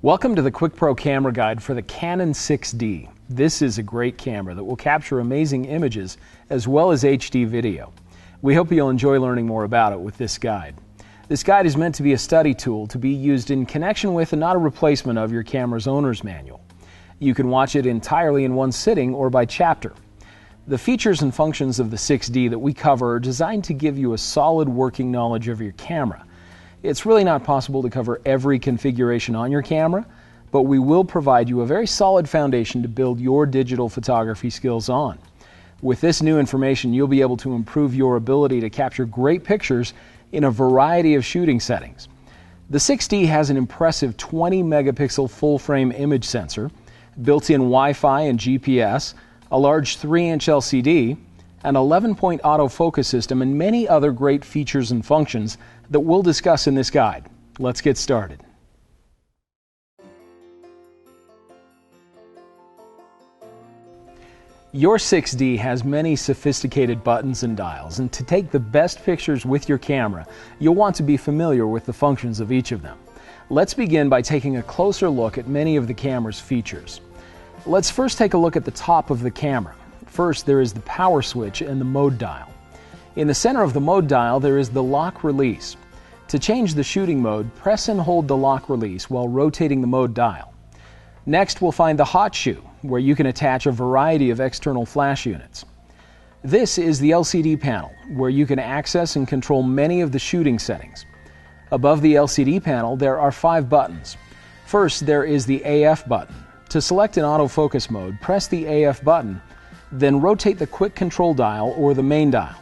Welcome to the QuickPro Camera Guide for the Canon 6D. This is a great camera that will capture amazing images as well as HD video. We hope you'll enjoy learning more about it with this guide. This guide is meant to be a study tool to be used in connection with and not a replacement of your camera's owner's manual. You can watch it entirely in one sitting or by chapter. The features and functions of the 6D that we cover are designed to give you a solid working knowledge of your camera. It's really not possible to cover every configuration on your camera, but we will provide you a very solid foundation to build your digital photography skills on. With this new information, you'll be able to improve your ability to capture great pictures in a variety of shooting settings. The 6D has an impressive 20 megapixel full-frame image sensor, built-in Wi-Fi and GPS, a large 3-inch LCD, an 11-point autofocus system, and many other great features and functions that we'll discuss in this guide. Let's get started. Your 6D has many sophisticated buttons and dials, and to take the best pictures with your camera, you'll want to be familiar with the functions of each of them. Let's begin by taking a closer look at many of the camera's features. Let's first take a look at the top of the camera. First, there is the power switch and the mode dial. In the center of the mode dial, there is the lock release. To change the shooting mode, press and hold the lock release while rotating the mode dial. Next, we'll find the hot shoe, where you can attach a variety of external flash units. This is the LCD panel, where you can access and control many of the shooting settings. Above the LCD panel, there are 5 buttons. First, there is the AF button. To select an autofocus mode, press the AF button, then rotate the quick control dial or the main dial.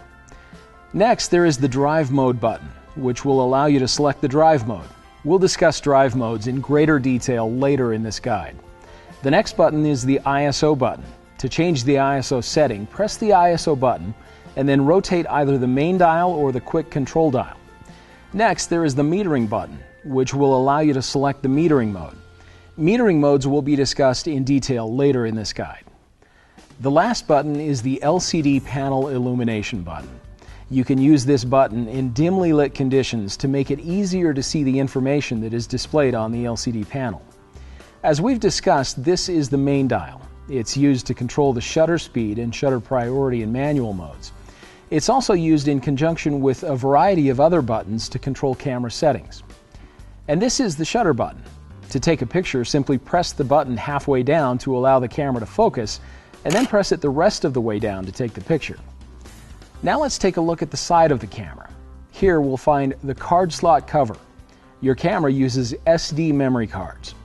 Next, there is the drive mode button, which will allow you to select the drive mode. We'll discuss drive modes in greater detail later in this guide. The next button is the ISO button. To change the ISO setting, press the ISO button and then rotate either the main dial or the quick control dial. Next, there is the metering button, which will allow you to select the metering mode. Metering modes will be discussed in detail later in this guide. The last button is the LCD panel illumination button. You can use this button in dimly lit conditions to make it easier to see the information that is displayed on the LCD panel. As we've discussed, this is the main dial. It's used to control the shutter speed and shutter priority in manual modes. It's also used in conjunction with a variety of other buttons to control camera settings. And this is the shutter button. To take a picture, simply press the button halfway down to allow the camera to focus, and then press it the rest of the way down to take the picture. Now let's take a look at the side of the camera. Here we'll find the card slot cover. Your camera uses SD memory cards.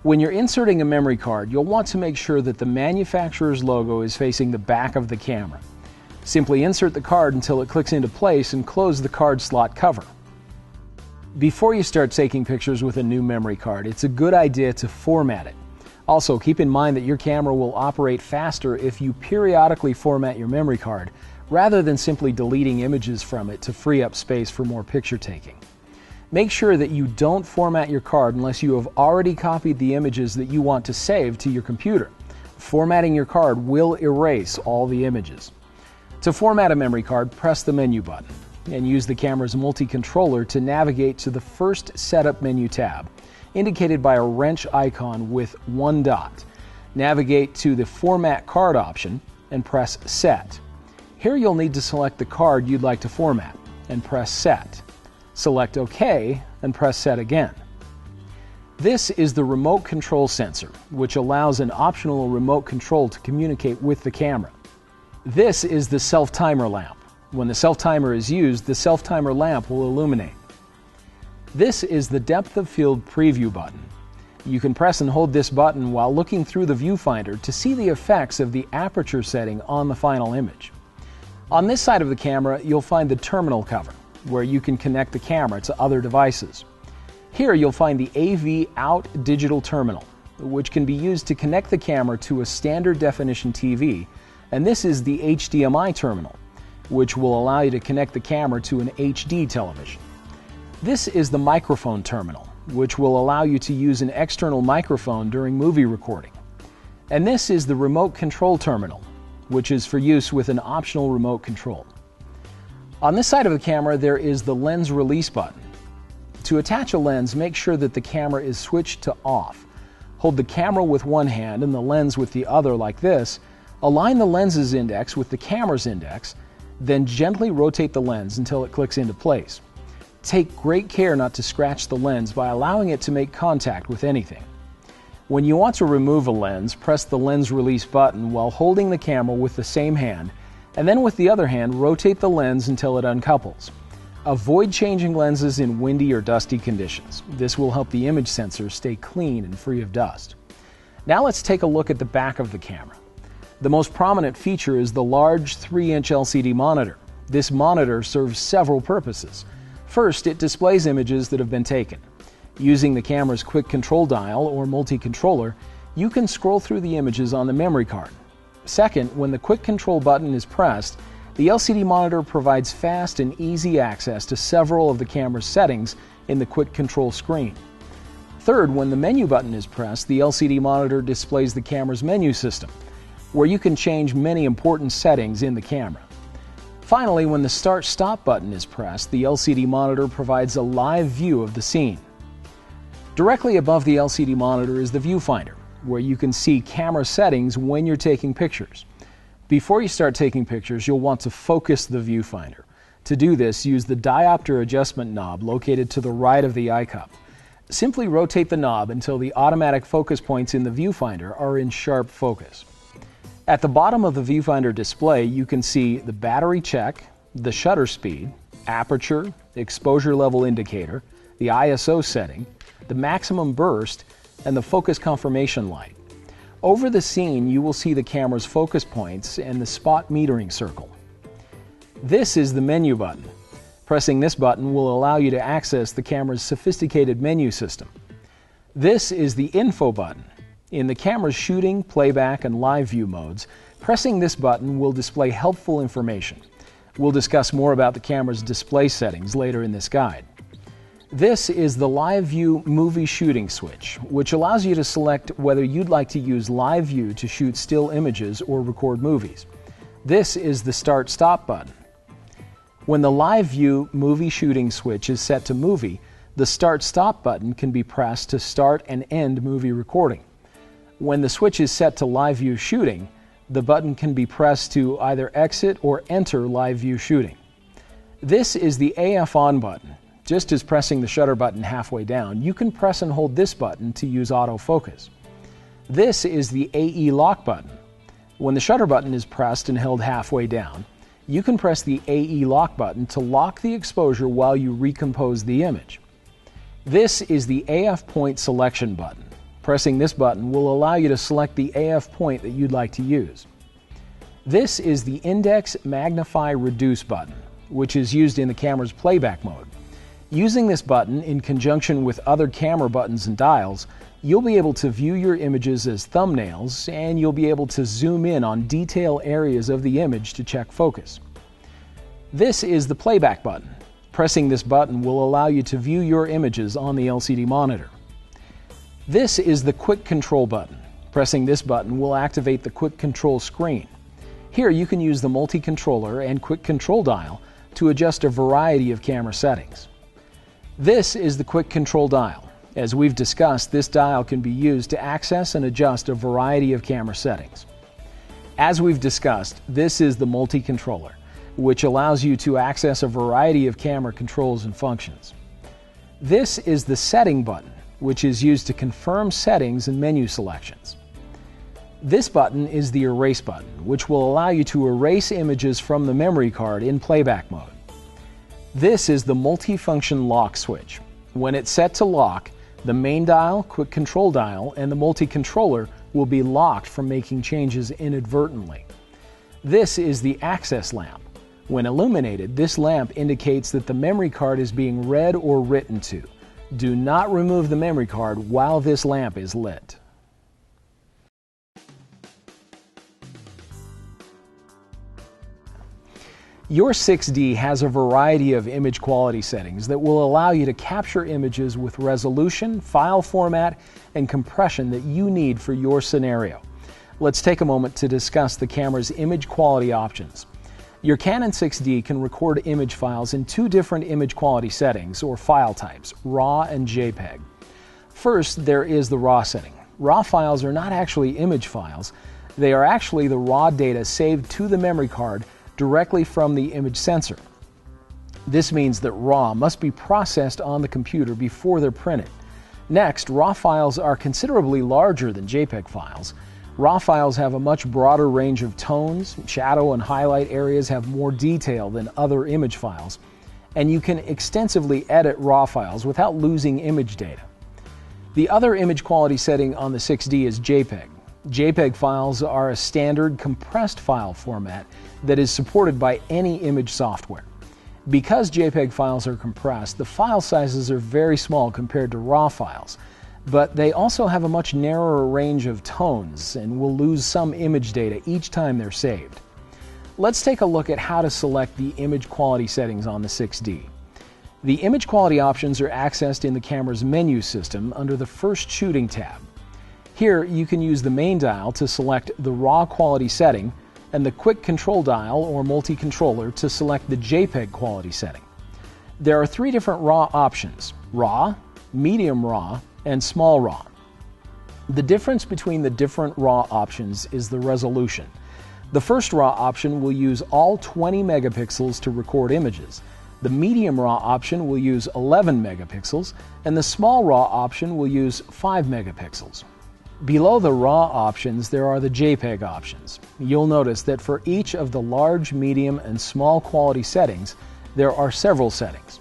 When you're inserting a memory card, you'll want to make sure that the manufacturer's logo is facing the back of the camera. Simply insert the card until it clicks into place and close the card slot cover. Before you start taking pictures with a new memory card, it's a good idea to format it. Also, keep in mind that your camera will operate faster if you periodically format your memory card, rather than simply deleting images from it to free up space for more picture taking. Make sure that you don't format your card unless you have already copied the images that you want to save to your computer. Formatting your card will erase all the images. To format a memory card, press the menu button and use the camera's multi-controller to navigate to the first Setup menu tab, indicated by a wrench icon with 1 dot. Navigate to the Format Card option and press Set. Here you'll need to select the card you'd like to format and press Set. Select OK and press Set again. This is the remote control sensor, which allows an optional remote control to communicate with the camera. This is the self-timer lamp. When the self-timer is used, the self-timer lamp will illuminate. This is the depth of field preview button. You can press and hold this button while looking through the viewfinder to see the effects of the aperture setting on the final image. On this side of the camera, you'll find the terminal cover, where you can connect the camera to other devices. Here you'll find the AV Out digital terminal, which can be used to connect the camera to a standard definition TV, and this is the HDMI terminal, which will allow you to connect the camera to an HD television. This is the microphone terminal, which will allow you to use an external microphone during movie recording. And this is the remote control terminal, which is for use with an optional remote control. On this side of the camera, there is the lens release button. To attach a lens, make sure that the camera is switched to off. Hold the camera with one hand and the lens with the other like this. Align the lens's index with the camera's index, then gently rotate the lens until it clicks into place. Take great care not to scratch the lens by allowing it to make contact with anything. When you want to remove a lens, press the lens release button while holding the camera with the same hand, and then with the other hand, rotate the lens until it uncouples. Avoid changing lenses in windy or dusty conditions. This will help the image sensor stay clean and free of dust. Now let's take a look at the back of the camera. The most prominent feature is the large 3-inch LCD monitor. This monitor serves several purposes. First, it displays images that have been taken. Using the camera's quick control dial or multi-controller, you can scroll through the images on the memory card. Second, when the quick control button is pressed, the LCD monitor provides fast and easy access to several of the camera's settings in the quick control screen. Third, when the menu button is pressed, the LCD monitor displays the camera's menu system, where you can change many important settings in the camera. Finally, when the Start-Stop button is pressed, the LCD monitor provides a live view of the scene. Directly above the LCD monitor is the viewfinder, where you can see camera settings when you're taking pictures. Before you start taking pictures, you'll want to focus the viewfinder. To do this, use the diopter adjustment knob located to the right of the eye cup. Simply rotate the knob until the automatic focus points in the viewfinder are in sharp focus. At the bottom of the viewfinder display, you can see the battery check, the shutter speed, aperture, exposure level indicator, the ISO setting, the maximum burst, and the focus confirmation light. Over the scene, you will see the camera's focus points and the spot metering circle. This is the menu button. Pressing this button will allow you to access the camera's sophisticated menu system. This is the info button. In the camera's shooting, playback, and live view modes, pressing this button will display helpful information. We'll discuss more about the camera's display settings later in this guide. This is the Live View Movie Shooting switch, which allows you to select whether you'd like to use Live View to shoot still images or record movies. This is the Start-Stop button. When the Live View Movie Shooting switch is set to movie, the Start-Stop button can be pressed to start and end movie recording. When the switch is set to Live View Shooting, the button can be pressed to either exit or enter Live View Shooting. This is the AF On button. Just as pressing the shutter button halfway down, you can press and hold this button to use autofocus. This is the AE Lock button. When the shutter button is pressed and held halfway down, you can press the AE Lock button to lock the exposure while you recompose the image. This is the AF Point Selection button. Pressing this button will allow you to select the AF point that you'd like to use. This is the Index Magnify Reduce button, which is used in the camera's playback mode. Using this button in conjunction with other camera buttons and dials, you'll be able to view your images as thumbnails, and you'll be able to zoom in on detail areas of the image to check focus. This is the playback button. Pressing this button will allow you to view your images on the LCD monitor. This is the Quick Control button. Pressing this button will activate the Quick Control screen. Here you can use the multi-controller and Quick Control dial to adjust a variety of camera settings. This is the Quick Control dial. As we've discussed, this dial can be used to access and adjust a variety of camera settings. As we've discussed, this is the multi-controller, which allows you to access a variety of camera controls and functions. This is the Setting button, which is used to confirm settings and menu selections. This button is the Erase button, which will allow you to erase images from the memory card in playback mode. This is the Multifunction Lock switch. When it's set to lock, the main dial, Quick Control dial, and the multi-controller will be locked from making changes inadvertently. This is the Access lamp. When illuminated, this lamp indicates that the memory card is being read or written to. Do not remove the memory card while this lamp is lit. Your 6D has a variety of image quality settings that will allow you to capture images with resolution, file format, and compression that you need for your scenario. Let's take a moment to discuss the camera's image quality options. Your Canon 6D can record image files in two different image quality settings or file types, RAW and JPEG. First, there is the RAW setting. RAW files are not actually image files. They are actually the raw data saved to the memory card directly from the image sensor. This means that RAW must be processed on the computer before they're printed. Next, RAW files are considerably larger than JPEG files. RAW files have a much broader range of tones, shadow and highlight areas have more detail than other image files, and you can extensively edit RAW files without losing image data. The other image quality setting on the 6D is JPEG. JPEG files are a standard compressed file format that is supported by any image software. Because JPEG files are compressed, the file sizes are very small compared to RAW files, but they also have a much narrower range of tones and will lose some image data each time they're saved. Let's take a look at how to select the image quality settings on the 6D. The image quality options are accessed in the camera's menu system under the First Shooting tab. Here you can use the main dial to select the RAW quality setting and the quick control dial or multi-controller to select the JPEG quality setting. There are three different RAW options: RAW, medium RAW, and small RAW. The difference between the different RAW options is the resolution. The first RAW option will use all 20 megapixels to record images. The medium RAW option will use 11 megapixels, and the small RAW option will use 5 megapixels. Below the RAW options, there are the JPEG options. You'll notice that for each of the large, medium, and small quality settings, there are several settings.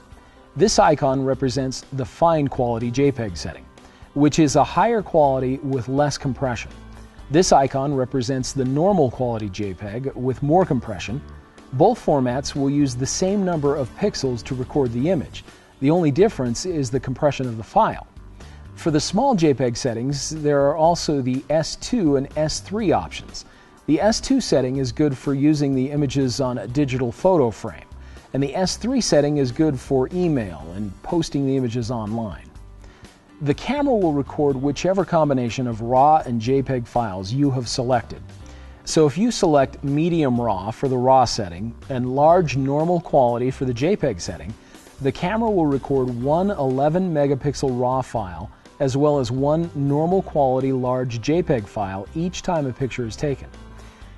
This icon represents the fine quality JPEG setting, which is a higher quality with less compression. This icon represents the normal quality JPEG with more compression. Both formats will use the same number of pixels to record the image. The only difference is the compression of the file. For the small JPEG settings, there are also the S2 and S3 options. The S2 setting is good for using the images on a digital photo frame, and the S3 setting is good for email and posting the images online. The camera will record whichever combination of RAW and JPEG files you have selected. So if you select medium RAW for the RAW setting and large normal quality for the JPEG setting, the camera will record one 11 megapixel RAW file as well as one normal quality large JPEG file each time a picture is taken.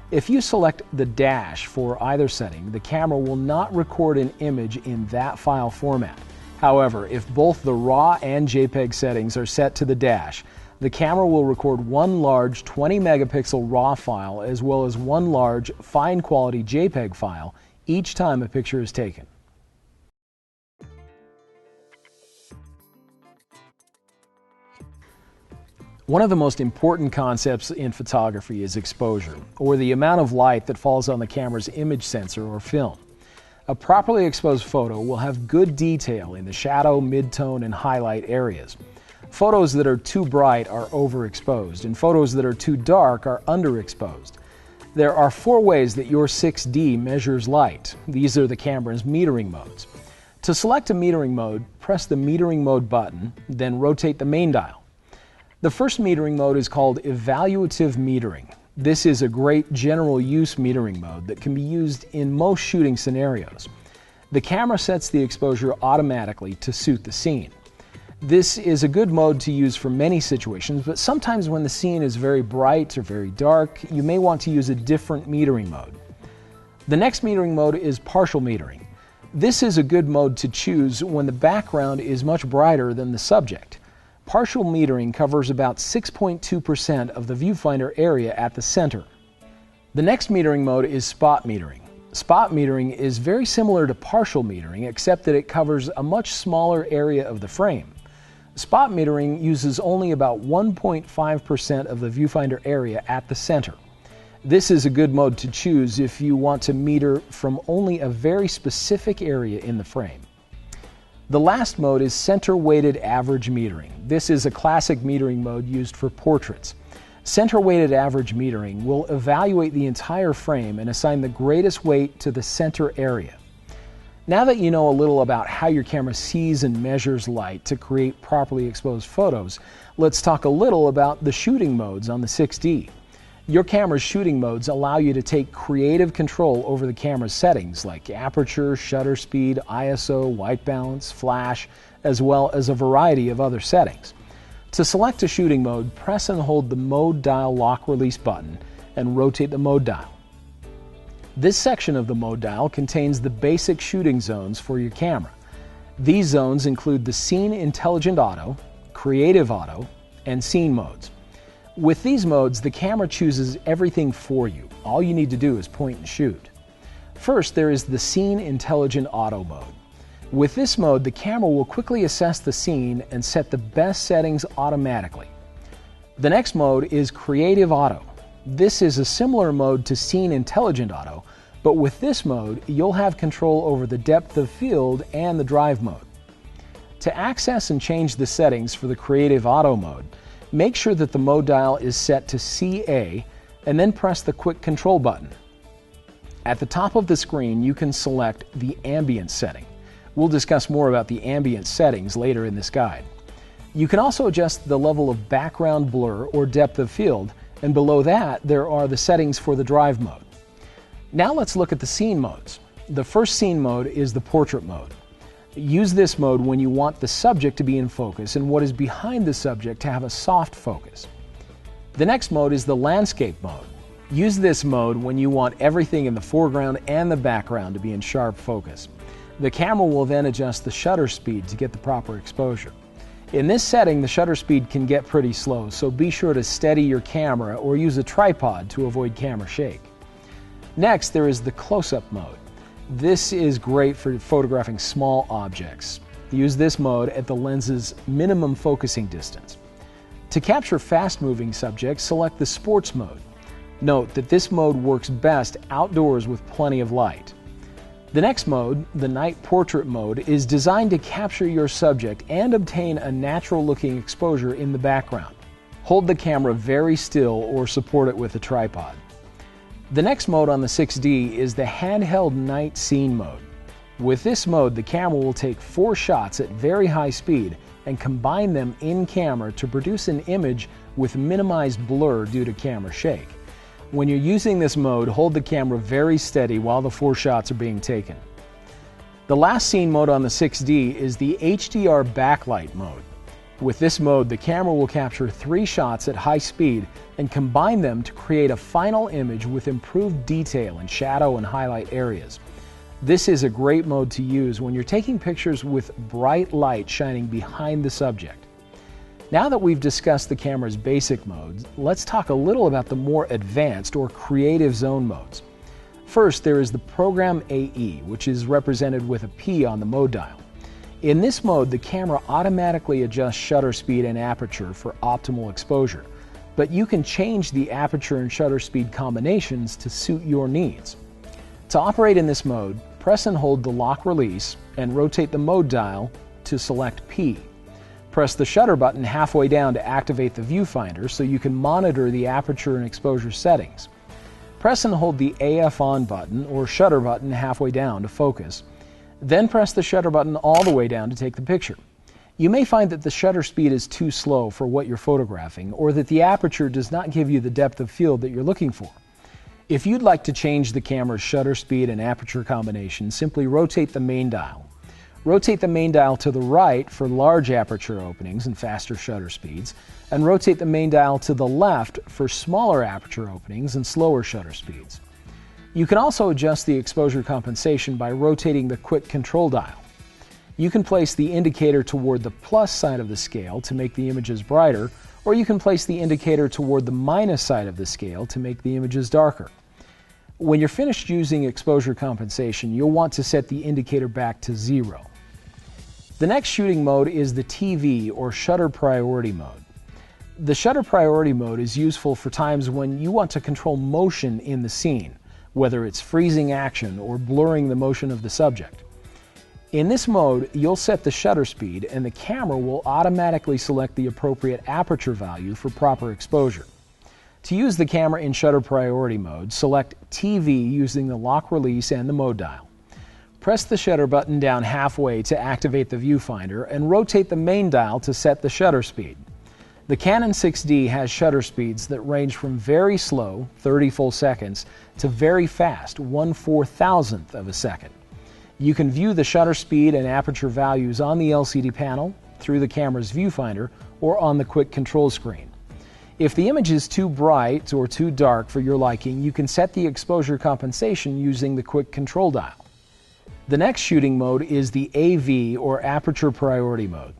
If you select the dash for either setting, the camera will not record an image in that file format. However, if both the RAW and JPEG settings are set to the dash, the camera will record one large 20 megapixel RAW file as well as one large fine quality JPEG file each time a picture is taken. One of the most important concepts in photography is exposure, or the amount of light that falls on the camera's image sensor or film. A properly exposed photo will have good detail in the shadow, midtone, and highlight areas. Photos that are too bright are overexposed, and photos that are too dark are underexposed. There are 4 ways that your 6D measures light. These are the camera's metering modes. To select a metering mode, press the metering mode button, then rotate the main dial. The first metering mode is called evaluative metering. This is a great general use metering mode that can be used in most shooting scenarios. The camera sets the exposure automatically to suit the scene. This is a good mode to use for many situations, but sometimes when the scene is very bright or very dark, you may want to use a different metering mode. The next metering mode is partial metering. This is a good mode to choose when the background is much brighter than the subject. Partial metering covers about 6.2% of the viewfinder area at the center. The next metering mode is spot metering. Spot metering is very similar to partial metering, except that it covers a much smaller area of the frame. Spot metering uses only about 1.5% of the viewfinder area at the center. This is a good mode to choose if you want to meter from only a very specific area in the frame. The last mode is center-weighted average metering. This is a classic metering mode used for portraits. Center-weighted average metering will evaluate the entire frame and assign the greatest weight to the center area. Now that you know a little about how your camera sees and measures light to create properly exposed photos, let's talk a little about the shooting modes on the 6D. Your camera's shooting modes allow you to take creative control over the camera's settings like aperture, shutter speed, ISO, white balance, flash, as well as a variety of other settings. To select a shooting mode, press and hold the mode dial lock release button and rotate the mode dial. This section of the mode dial contains the basic shooting zones for your camera. These zones include the Scene Intelligent Auto, Creative Auto, and Scene modes. With these modes, the camera chooses everything for you. All you need to do is point and shoot. First, there is the Scene Intelligent Auto mode. With this mode, the camera will quickly assess the scene and set the best settings automatically. The next mode is Creative Auto. This is a similar mode to Scene Intelligent Auto, but with this mode, you'll have control over the depth of field and the drive mode. To access and change the settings for the Creative Auto mode, make sure that the mode dial is set to CA and then press the Quick Control button. At the top of the screen, you can select the Ambient setting. We'll discuss more about the ambient settings later in this guide. You can also adjust the level of background blur or depth of field, and below that there are the settings for the drive mode. Now let's look at the scene modes. The first scene mode is the portrait mode. Use this mode when you want the subject to be in focus and what is behind the subject to have a soft focus. The next mode is the landscape mode. Use this mode when you want everything in the foreground and the background to be in sharp focus. The camera will then adjust the shutter speed to get the proper exposure. In this setting, the shutter speed can get pretty slow, so be sure to steady your camera or use a tripod to avoid camera shake. Next, there is the close-up mode. This is great for photographing small objects. Use this mode at the lens's minimum focusing distance. To capture fast-moving subjects, select the sports mode. Note that this mode works best outdoors with plenty of light. The next mode, the night portrait mode, is designed to capture your subject and obtain a natural-looking exposure in the background. Hold the camera very still or support it with a tripod. The next mode on the 6D is the handheld night scene mode. With this mode, the camera will take 4 shots at very high speed and combine them in camera to produce an image with minimized blur due to camera shake. When you're using this mode, hold the camera very steady while the 4 shots are being taken. The last scene mode on the 6D is the HDR backlight mode. With this mode, the camera will capture 3 shots at high speed and combine them to create a final image with improved detail in shadow and highlight areas. This is a great mode to use when you're taking pictures with bright light shining behind the subject. Now that we've discussed the camera's basic modes, let's talk a little about the more advanced or creative zone modes. First, there is the Program AE, which is represented with a P on the mode dial. In this mode, the camera automatically adjusts shutter speed and aperture for optimal exposure, but you can change the aperture and shutter speed combinations to suit your needs. To operate in this mode, press and hold the lock release and rotate the mode dial to select P. Press the shutter button halfway down to activate the viewfinder so you can monitor the aperture and exposure settings. Press and hold the AF on button or shutter button halfway down to focus. Then press the shutter button all the way down to take the picture. You may find that the shutter speed is too slow for what you're photographing, or that the aperture does not give you the depth of field that you're looking for. If you'd like to change the camera's shutter speed and aperture combination, simply rotate the main dial. Rotate the main dial to the right for large aperture openings and faster shutter speeds, and rotate the main dial to the left for smaller aperture openings and slower shutter speeds. You can also adjust the exposure compensation by rotating the Quick Control dial. You can place the indicator toward the plus side of the scale to make the images brighter, or you can place the indicator toward the minus side of the scale to make the images darker. When you're finished using exposure compensation, you'll want to set the indicator back to 0. The next shooting mode is the TV or shutter priority mode. The shutter priority mode is useful for times when you want to control motion in the scene, whether it's freezing action or blurring the motion of the subject. In this mode, you'll set the shutter speed and the camera will automatically select the appropriate aperture value for proper exposure. To use the camera in shutter priority mode, select TV using the lock release and the mode dial. Press the shutter button down halfway to activate the viewfinder and rotate the main dial to set the shutter speed. The Canon 6D has shutter speeds that range from very slow, 30 full seconds, to very fast, 1/4000th of a second. You can view the shutter speed and aperture values on the LCD panel, through the camera's viewfinder, or on the quick control screen. If the image is too bright or too dark for your liking, you can set the exposure compensation using the quick control dial. The next shooting mode is the AV, or aperture priority mode.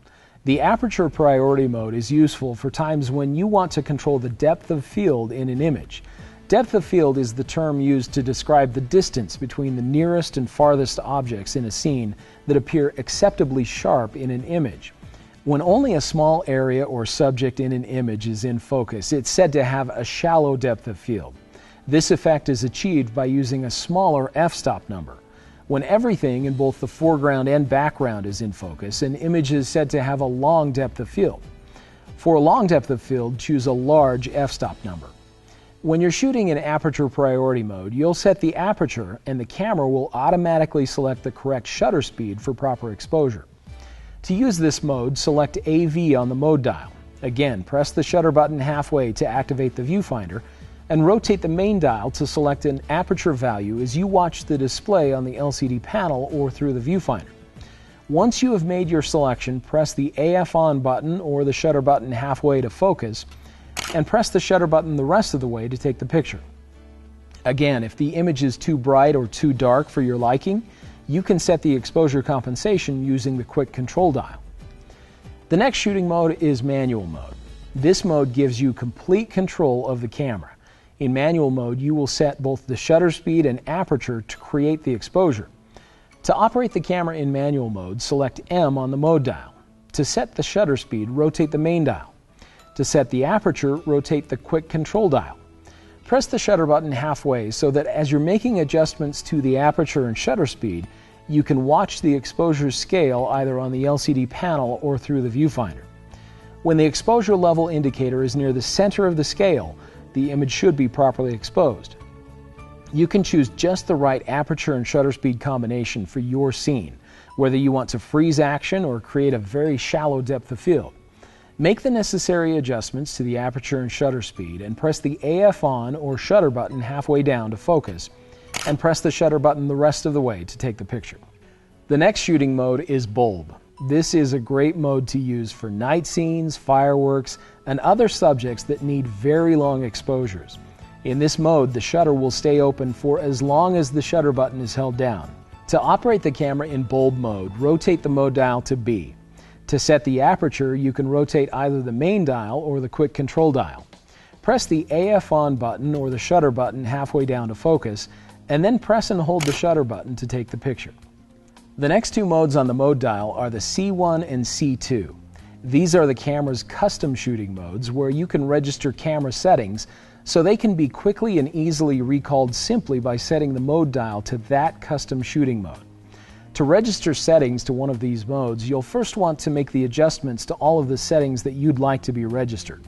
The aperture priority mode is useful for times when you want to control the depth of field in an image. Depth of field is the term used to describe the distance between the nearest and farthest objects in a scene that appear acceptably sharp in an image. When only a small area or subject in an image is in focus, it's said to have a shallow depth of field. This effect is achieved by using a smaller f-stop number. When everything in both the foreground and background is in focus, an image is said to have a long depth of field. For a long depth of field, choose a large f-stop number. When you're shooting in aperture priority mode, you'll set the aperture and the camera will automatically select the correct shutter speed for proper exposure. To use this mode, select AV on the mode dial. Again, press the shutter button halfway to activate the viewfinder, and rotate the main dial to select an aperture value as you watch the display on the LCD panel or through the viewfinder. Once you have made your selection, press the AF on button or the shutter button halfway to focus, and press the shutter button the rest of the way to take the picture. Again, if the image is too bright or too dark for your liking, you can set the exposure compensation using the quick control dial. The next shooting mode is manual mode. This mode gives you complete control of the camera. In manual mode, you will set both the shutter speed and aperture to create the exposure. To operate the camera in manual mode, select M on the mode dial. To set the shutter speed, rotate the main dial. To set the aperture, rotate the quick control dial. Press the shutter button halfway so that as you're making adjustments to the aperture and shutter speed, you can watch the exposure scale either on the LCD panel or through the viewfinder. When the exposure level indicator is near the center of the scale, the image should be properly exposed. You can choose just the right aperture and shutter speed combination for your scene, whether you want to freeze action or create a very shallow depth of field. Make the necessary adjustments to the aperture and shutter speed and press the AF on or shutter button halfway down to focus, and press the shutter button the rest of the way to take the picture. The next shooting mode is bulb. This is a great mode to use for night scenes, fireworks, and other subjects that need very long exposures. In this mode, the shutter will stay open for as long as the shutter button is held down. To operate the camera in bulb mode, rotate the mode dial to B. To set the aperture, you can rotate either the main dial or the quick control dial. Press the AF on button or the shutter button halfway down to focus, and then press and hold the shutter button to take the picture. The next two modes on the mode dial are the C1 and C2. These are the camera's custom shooting modes where you can register camera settings so they can be quickly and easily recalled simply by setting the mode dial to that custom shooting mode. To register settings to one of these modes, you'll first want to make the adjustments to all of the settings that you'd like to be registered.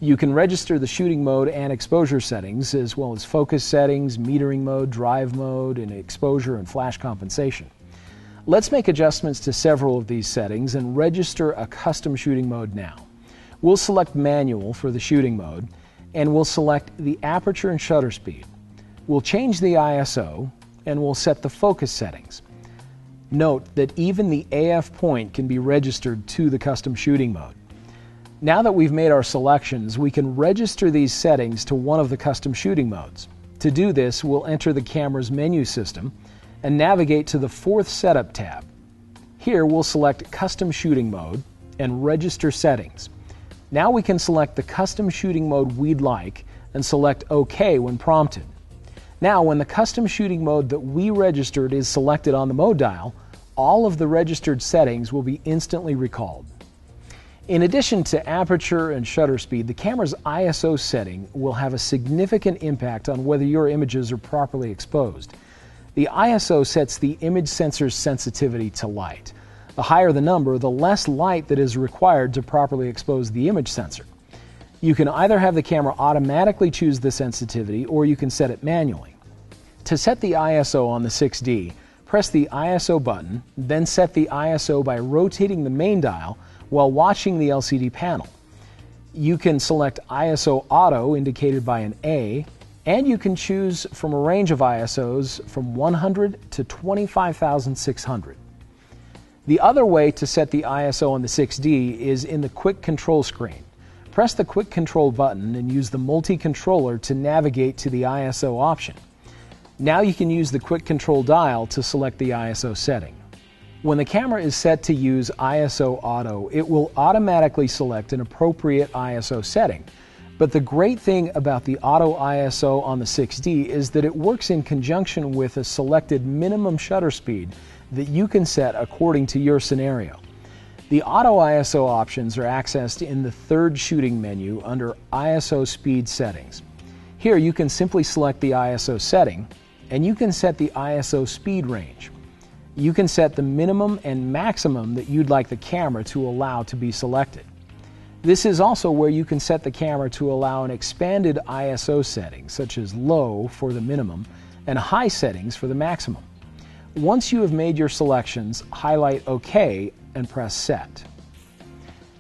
You can register the shooting mode and exposure settings, as well as focus settings, metering mode, drive mode, and exposure and flash compensation. Let's make adjustments to several of these settings and register a custom shooting mode now. We'll select manual for the shooting mode, and we'll select the aperture and shutter speed. We'll change the ISO, and we'll set the focus settings. Note that even the AF point can be registered to the custom shooting mode. Now that we've made our selections, we can register these settings to one of the custom shooting modes. To do this, we'll enter the camera's menu system and navigate to the fourth Setup tab. Here we'll select Custom Shooting Mode and Register Settings. Now we can select the custom shooting mode we'd like and select OK when prompted. Now when the custom shooting mode that we registered is selected on the mode dial, all of the registered settings will be instantly recalled. In addition to aperture and shutter speed, the camera's ISO setting will have a significant impact on whether your images are properly exposed. The ISO sets the image sensor's sensitivity to light. The higher the number, the less light that is required to properly expose the image sensor. You can either have the camera automatically choose the sensitivity or you can set it manually. To set the ISO on the 6D, press the ISO button, then set the ISO by rotating the main dial while watching the LCD panel. You can select ISO Auto, indicated by an A, and you can choose from a range of ISOs from 100 to 25,600. The other way to set the ISO on the 6D is in the Quick Control screen. Press the Quick Control button and use the multi-controller to navigate to the ISO option. Now you can use the Quick Control dial to select the ISO setting. When the camera is set to use ISO Auto, it will automatically select an appropriate ISO setting. But the great thing about the Auto ISO on the 6D is that it works in conjunction with a selected minimum shutter speed that you can set according to your scenario. The Auto ISO options are accessed in the third shooting menu under ISO Speed Settings. Here you can simply select the ISO setting, and you can set the ISO speed range. You can set the minimum and maximum that you'd like the camera to allow to be selected. This is also where you can set the camera to allow an expanded ISO setting, such as low for the minimum and high settings for the maximum. Once you have made your selections, highlight OK and press Set.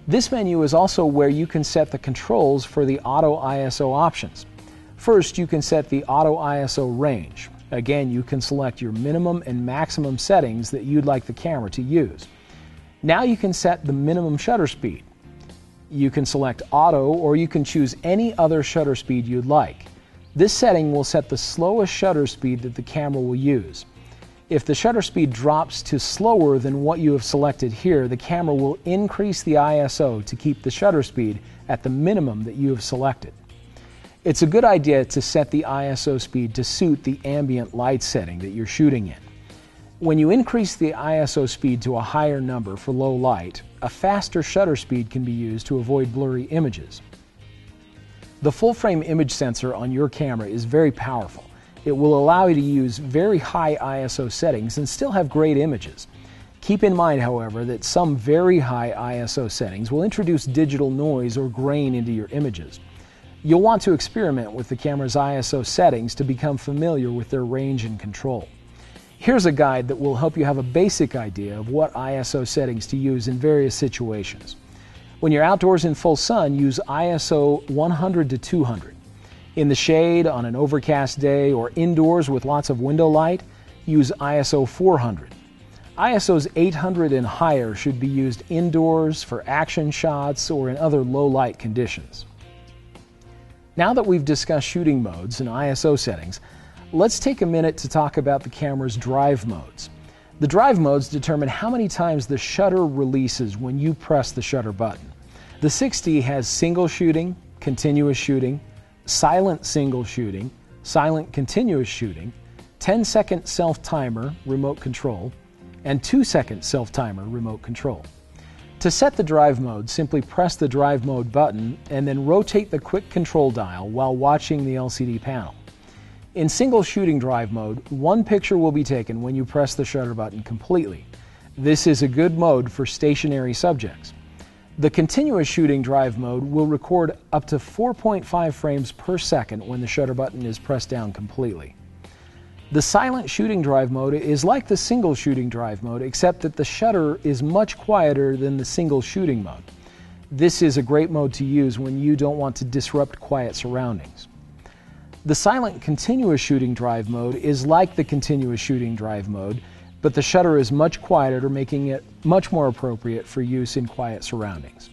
This menu is also where you can set the controls for the Auto ISO options. First, you can set the Auto ISO range. Again, you can select your minimum and maximum settings that you'd like the camera to use. Now you can set the minimum shutter speed. You can select Auto, or you can choose any other shutter speed you'd like. This setting will set the slowest shutter speed that the camera will use. If the shutter speed drops to slower than what you have selected here, the camera will increase the ISO to keep the shutter speed at the minimum that you have selected. It's a good idea to set the ISO speed to suit the ambient light setting that you're shooting in. When you increase the ISO speed to a higher number for low light, a faster shutter speed can be used to avoid blurry images. The full-frame image sensor on your camera is very powerful. It will allow you to use very high ISO settings and still have great images. Keep in mind, however, that some very high ISO settings will introduce digital noise or grain into your images. You'll want to experiment with the camera's ISO settings to become familiar with their range and control. Here's a guide that will help you have a basic idea of what ISO settings to use in various situations. When you're outdoors in full sun, use ISO 100 to 200. In the shade, on an overcast day, or indoors with lots of window light, use ISO 400. ISOs 800 and higher should be used indoors for action shots or in other low light conditions. Now that we've discussed shooting modes and ISO settings, let's take a minute to talk about the camera's drive modes. The drive modes determine how many times the shutter releases when you press the shutter button. The 6D has single shooting, continuous shooting, silent single shooting, silent continuous shooting, 10-second self-timer remote control, and 2-second self-timer remote control. To set the drive mode, simply press the drive mode button and then rotate the quick control dial while watching the LCD panel. In single shooting drive mode, one picture will be taken when you press the shutter button completely. This is a good mode for stationary subjects. The continuous shooting drive mode will record up to 4.5 frames per second when the shutter button is pressed down completely. The silent shooting drive mode is like the single shooting drive mode, except that the shutter is much quieter than the single shooting mode. This is a great mode to use when you don't want to disrupt quiet surroundings. The silent continuous shooting drive mode is like the continuous shooting drive mode, but the shutter is much quieter, making it much more appropriate for use in quiet surroundings.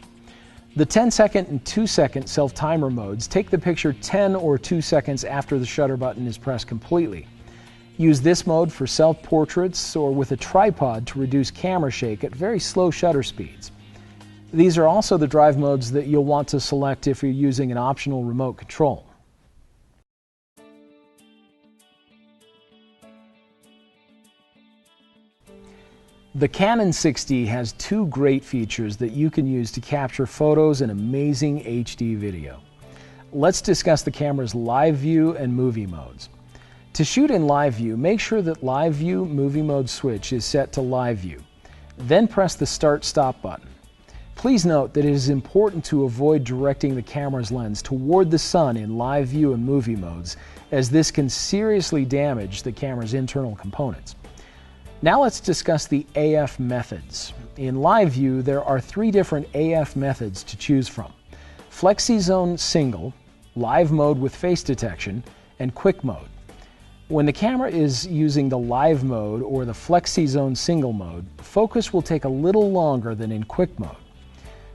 The 10-second and 2-second self-timer modes take the picture 10 or 2 seconds after the shutter button is pressed completely. Use this mode for self-portraits or with a tripod to reduce camera shake at very slow shutter speeds. These are also the drive modes that you'll want to select if you're using an optional remote control. The Canon 6D has two great features that you can use to capture photos and amazing HD video. Let's discuss the camera's live view and movie modes. To shoot in live view, make sure that live view movie mode switch is set to live view. Then press the start-stop button. Please note that it is important to avoid directing the camera's lens toward the sun in live view and movie modes, as this can seriously damage the camera's internal components. Now let's discuss the AF methods. In live view, there are 3 different AF methods to choose from. Flexi-Zone Single, Live Mode with Face Detection, and Quick Mode. When the camera is using the Live Mode or the Flexi-Zone Single mode, focus will take a little longer than in Quick Mode.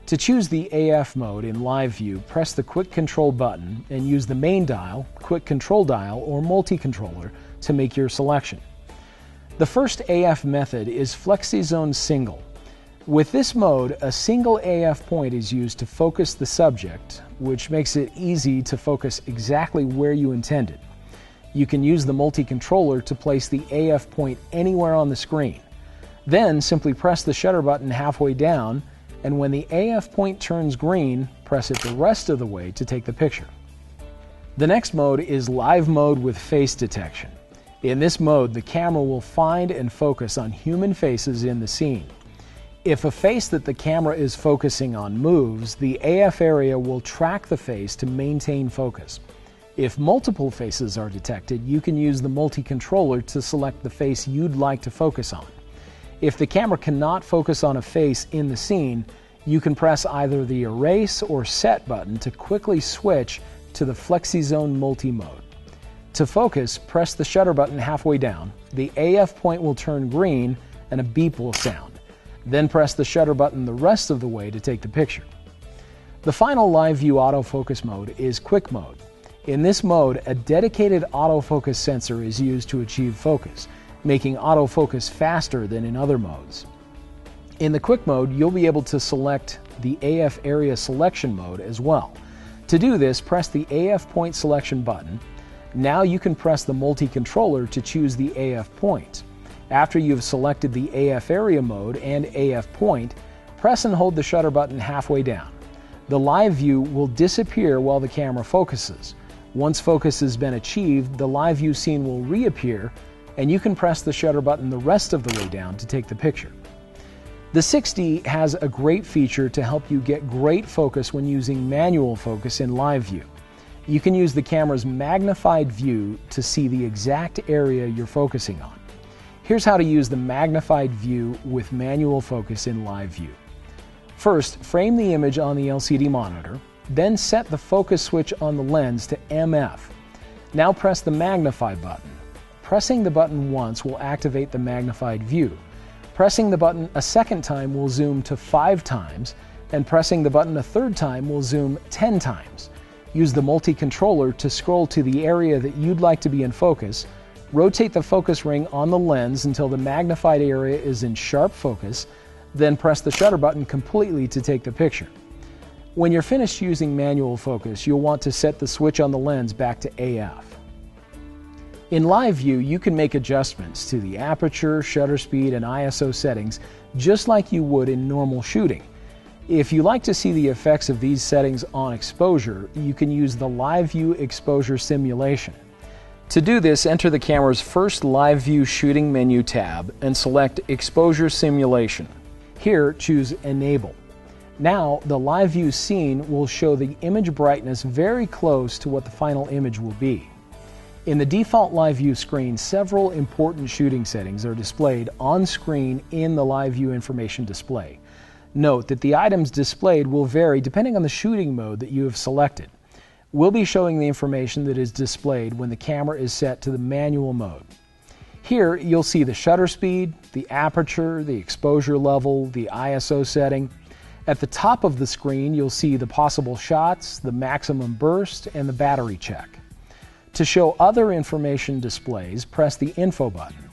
To choose the AF mode in Live View, press the Quick Control button and use the main dial, Quick Control dial, or multi-controller to make your selection. The first AF method is Flexi-Zone Single. With this mode, a single AF point is used to focus the subject, which makes it easy to focus exactly where you intended. You can use the multi-controller to place the AF point anywhere on the screen. Then simply press the shutter button halfway down, and when the AF point turns green, press it the rest of the way to take the picture. The next mode is Live Mode with Face Detection. In this mode, the camera will find and focus on human faces in the scene. If a face that the camera is focusing on moves, the AF area will track the face to maintain focus. If multiple faces are detected, you can use the multi-controller to select the face you'd like to focus on. If the camera cannot focus on a face in the scene, you can press either the Erase or Set button to quickly switch to the Flexi-Zone multi-mode. To focus, press the shutter button halfway down, the AF point will turn green, and a beep will sound. Then press the shutter button the rest of the way to take the picture. The final Live View autofocus mode is Quick Mode. In this mode, a dedicated autofocus sensor is used to achieve focus, making autofocus faster than in other modes. In the Quick Mode, you'll be able to select the AF area selection mode as well. To do this, press the AF point selection button. Now you can press the multi-controller to choose the AF point. After you've selected the AF area mode and AF point, press and hold the shutter button halfway down. The Live View will disappear while the camera focuses. Once focus has been achieved, the Live View scene will reappear, and you can press the shutter button the rest of the way down to take the picture. The 6D has a great feature to help you get great focus when using manual focus in Live View. You can use the camera's magnified view to see the exact area you're focusing on. Here's how to use the magnified view with manual focus in Live View. First, frame the image on the LCD monitor, then set the focus switch on the lens to MF. Now press the magnify button. Pressing the button once will activate the magnified view. Pressing the button a second time will zoom to 5 times, and pressing the button a third time will zoom 10 times. Use the multi-controller to scroll to the area that you'd like to be in focus. Rotate the focus ring on the lens until the magnified area is in sharp focus, then press the shutter button completely to take the picture. When you're finished using manual focus, you'll want to set the switch on the lens back to AF. In Live View, you can make adjustments to the aperture, shutter speed, and ISO settings just like you would in normal shooting. If you like to see the effects of these settings on exposure, you can use the Live View Exposure Simulation. To do this, enter the camera's first Live View Shooting menu tab and select Exposure Simulation. Here, choose Enable. Now, the Live View scene will show the image brightness very close to what the final image will be. In the default Live View screen, several important shooting settings are displayed on screen in the Live View information display. Note that the items displayed will vary depending on the shooting mode that you have selected. We'll be showing the information that is displayed when the camera is set to the manual mode. Here, you'll see the shutter speed, the aperture, the exposure level, the ISO setting. At the top of the screen, you'll see the possible shots, the maximum burst, and the battery check. To show other information displays, press the Info button.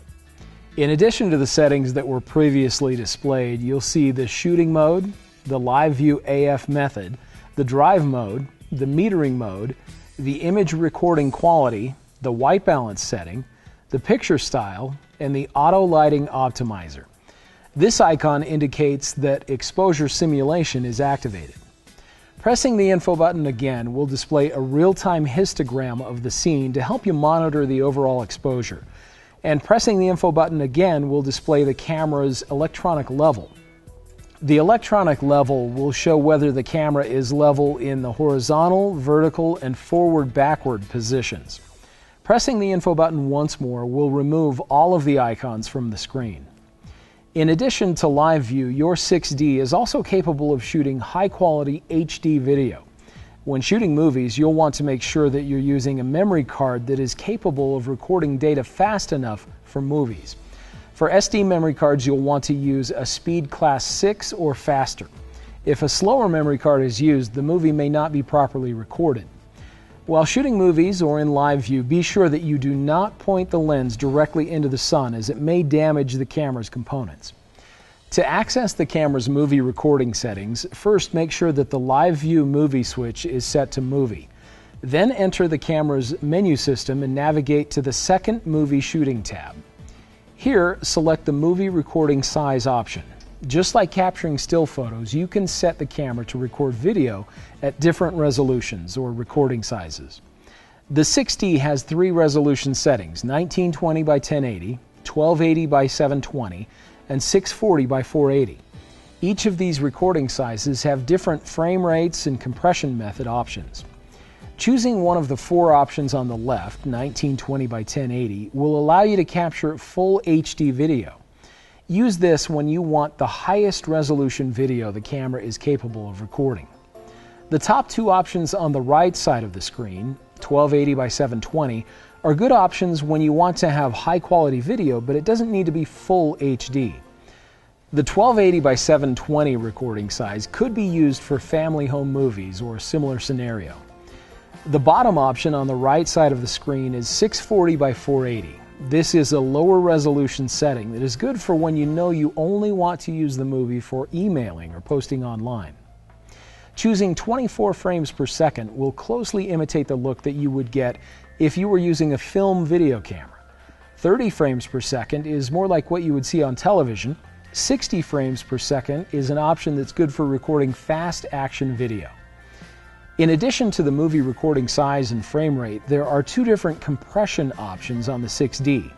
In addition to the settings that were previously displayed, you'll see the shooting mode, the Live View AF method, the drive mode, the metering mode, the image recording quality, the white balance setting, the picture style, and the auto lighting optimizer. This icon indicates that exposure simulation is activated. Pressing the Info button again will display a real-time histogram of the scene to help you monitor the overall exposure. And pressing the Info button again will display the camera's electronic level. The electronic level will show whether the camera is level in the horizontal, vertical, and forward-backward positions. Pressing the Info button once more will remove all of the icons from the screen. In addition to Live View, your 6D is also capable of shooting high-quality HD video. When shooting movies, you'll want to make sure that you're using a memory card that is capable of recording data fast enough for movies. For SD memory cards, you'll want to use a speed class 6 or faster. If a slower memory card is used, the movie may not be properly recorded. While shooting movies or in live view, be sure that you do not point the lens directly into the sun, as it may damage the camera's components. To access the camera's movie recording settings, first make sure that the Live View movie switch is set to movie. Then enter the camera's menu system and navigate to the second movie shooting tab. Here, select the movie recording size option. Just like capturing still photos, you can set the camera to record video at different resolutions or recording sizes. The 6D has 3 resolution settings: 1920 by 1080, 1280 by 720, and 640 by 480. Each of these recording sizes have different frame rates and compression method options. Choosing one of the 4 options on the left, 1920 by 1080, will allow you to capture full HD video. Use this when you want the highest resolution video the camera is capable of recording. The top 2 options on the right side of the screen, 1280 by 720, are good options when you want to have high quality video, but it doesn't need to be full HD. The 1280 by 720 recording size could be used for family home movies or a similar scenario. The bottom option on the right side of the screen is 640 by 480. This is a lower resolution setting that is good for when you know you only want to use the movie for emailing or posting online. Choosing 24 frames per second will closely imitate the look that you would get if you were using a film video camera. 30 frames per second is more like what you would see on television. 60 frames per second is an option that's good for recording fast action video. In addition to the movie recording size and frame rate, there are 2 different compression options on the 6D: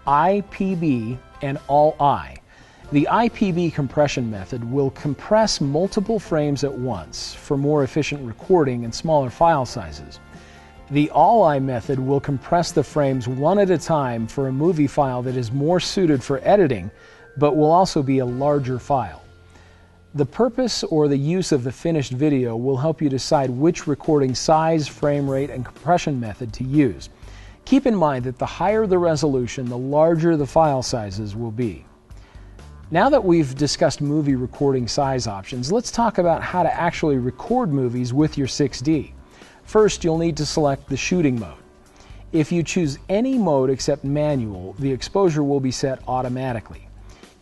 IPB and All-I. The IPB compression method will compress multiple frames at once for more efficient recording and smaller file sizes. The All-I method will compress the frames one at a time for a movie file that is more suited for editing, but will also be a larger file. The purpose or the use of the finished video will help you decide which recording size, frame rate, and compression method to use. Keep in mind that the higher the resolution, the larger the file sizes will be. Now that we've discussed movie recording size options, let's talk about how to actually record movies with your 6D. First, you'll need to select the shooting mode. If you choose any mode except manual, the exposure will be set automatically.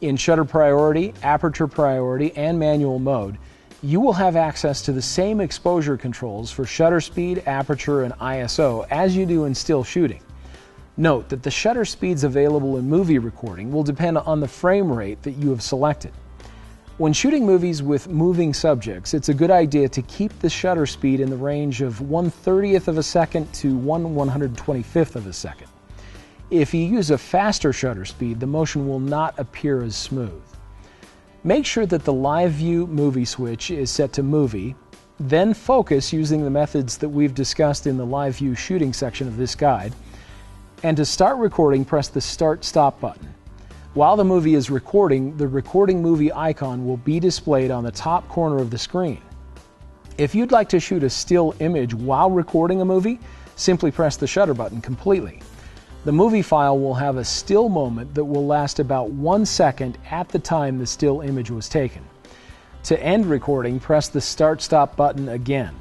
In shutter priority, aperture priority, and manual mode, you will have access to the same exposure controls for shutter speed, aperture, and ISO as you do in still shooting. Note that the shutter speeds available in movie recording will depend on the frame rate that you have selected. When shooting movies with moving subjects, it's a good idea to keep the shutter speed in the range of 1/30th of a second to 1/125th of a second. If you use a faster shutter speed, the motion will not appear as smooth. Make sure that the Live View movie switch is set to movie, then focus using the methods that we've discussed in the Live View shooting section of this guide. And to start recording, press the Start/Stop button. While the movie is recording, the recording movie icon will be displayed on the top corner of the screen. If you'd like to shoot a still image while recording a movie, simply press the shutter button completely. The movie file will have a still moment that will last about 1 second at the time the still image was taken. To end recording, press the Start/Stop button again.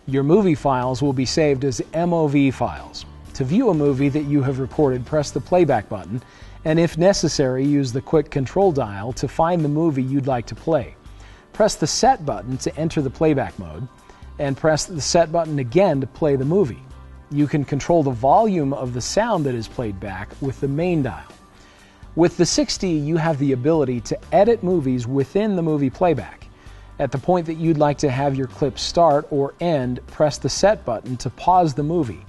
Your movie files will be saved as MOV files. To view a movie that you have recorded, press the playback button, and if necessary, use the quick control dial to find the movie you'd like to play. Press the Set button to enter the playback mode, and press the Set button again to play the movie. You can control the volume of the sound that is played back with the main dial. With the 6D, you have the ability to edit movies within the movie playback. At the point that you'd like to have your clip start or end, press the Set button to pause the movie.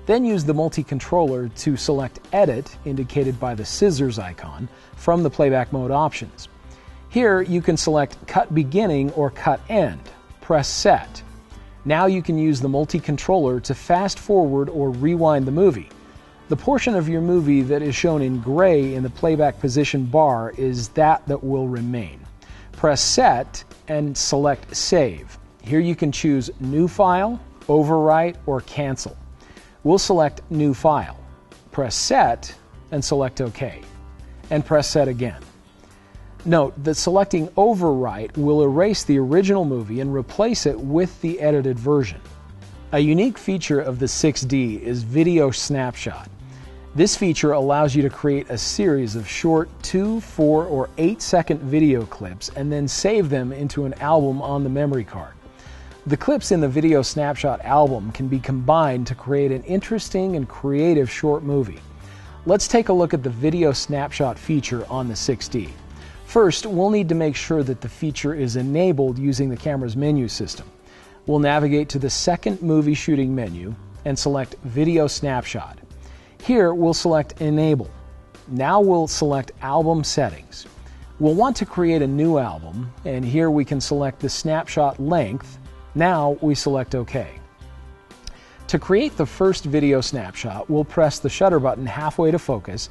Then use the multi-controller to select Edit, indicated by the scissors icon, from the playback mode options. Here you can select Cut Beginning or Cut End. Press Set. Now you can use the multi-controller to fast forward or rewind the movie. The portion of your movie that is shown in gray in the playback position bar is that will remain. Press Set and select Save. Here you can choose New File, overwrite, or cancel. We'll select New File, press Set, and select OK, and press Set again. Note that selecting Overwrite will erase the original movie and replace it with the edited version. A unique feature of the 6D is Video Snapshot. This feature allows you to create a series of short 2, 4, or 8-second video clips and then save them into an album on the memory card. The clips in the Video Snapshot album can be combined to create an interesting and creative short movie. Let's take a look at the Video Snapshot feature on the 6D. First, we'll need to make sure that the feature is enabled using the camera's menu system. We'll navigate to the second movie shooting menu and select Video Snapshot. Here we'll select Enable. Now we'll select Album Settings. We'll want to create a new album, and here we can select the snapshot length. Now we select OK. To create the first video snapshot, we'll press the shutter button halfway to focus,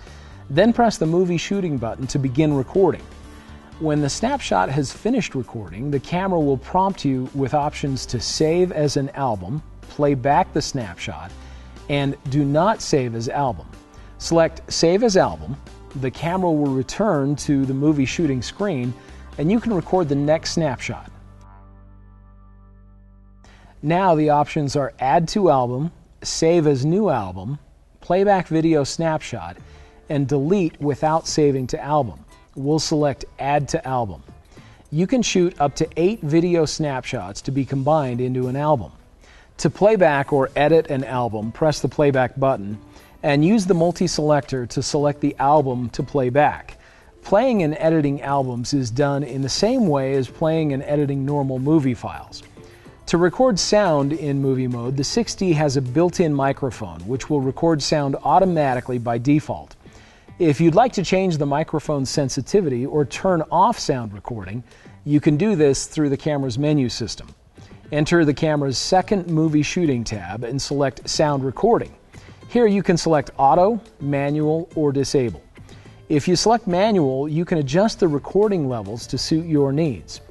then press the movie shooting button to begin recording. When the snapshot has finished recording, the camera will prompt you with options to save as an album, play back the snapshot, and do not save as album. Select Save as Album. The camera will return to the movie shooting screen, and you can record the next snapshot. Now the options are Add to Album, Save as New Album, Playback Video Snapshot, and Delete without saving to album. We'll select Add to Album. You can shoot up to 8 video snapshots to be combined into an album. To playback or edit an album, press the playback button and use the multi-selector to select the album to play back. Playing and editing albums is done in the same way as playing and editing normal movie files. To record sound in movie mode, the 6D has a built-in microphone which will record sound automatically by default. If you'd like to change the microphone's sensitivity or turn off sound recording, you can do this through the camera's menu system. Enter the camera's second movie shooting tab and select Sound Recording. Here you can select Auto, Manual, or Disable. If you select Manual, you can adjust the recording levels to suit your needs.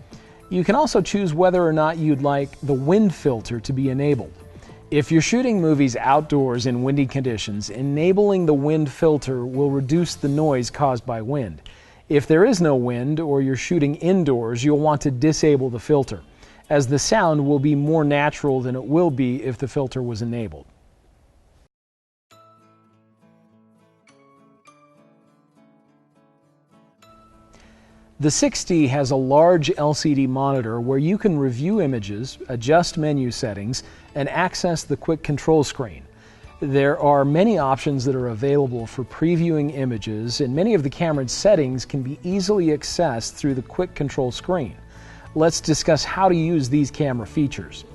You can also choose whether or not you'd like the wind filter to be enabled. If you're shooting movies outdoors in windy conditions, enabling the wind filter will reduce the noise caused by wind. If there is no wind or you're shooting indoors, you'll want to disable the filter, as the sound will be more natural than it will be if the filter was enabled. The 6D has a large LCD monitor where you can review images, adjust menu settings, and access the quick control screen. There are many options that are available for previewing images, and many of the camera's settings can be easily accessed through the quick control screen. Let's discuss how to use these camera features.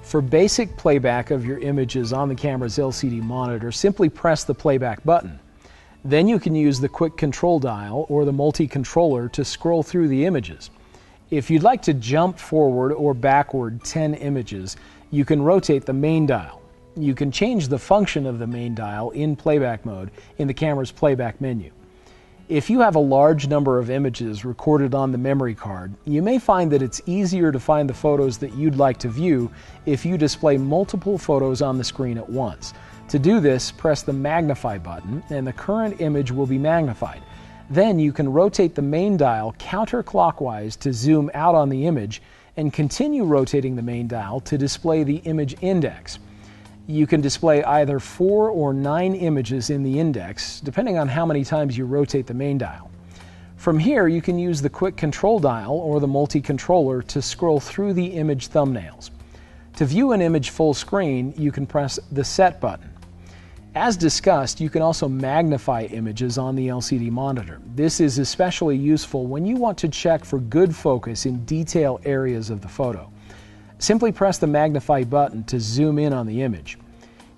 For basic playback of your images on the camera's LCD monitor, simply press the playback button. Then you can use the quick control dial or the multi-controller to scroll through the images. If you'd like to jump forward or backward 10 images, you can rotate the main dial. You can change the function of the main dial in playback mode in the camera's playback menu. If you have a large number of images recorded on the memory card, you may find that it's easier to find the photos that you'd like to view if you display multiple photos on the screen at once. To do this, press the magnify button and the current image will be magnified. Then you can rotate the main dial counterclockwise to zoom out on the image and continue rotating the main dial to display the image index. You can display either 4 or 9 images in the index, depending on how many times you rotate the main dial. From here, you can use the quick control dial or the multi-controller to scroll through the image thumbnails. To view an image full screen, you can press the Set button. As discussed, you can also magnify images on the LCD monitor. This is especially useful when you want to check for good focus in detail areas of the photo. Simply press the magnify button to zoom in on the image.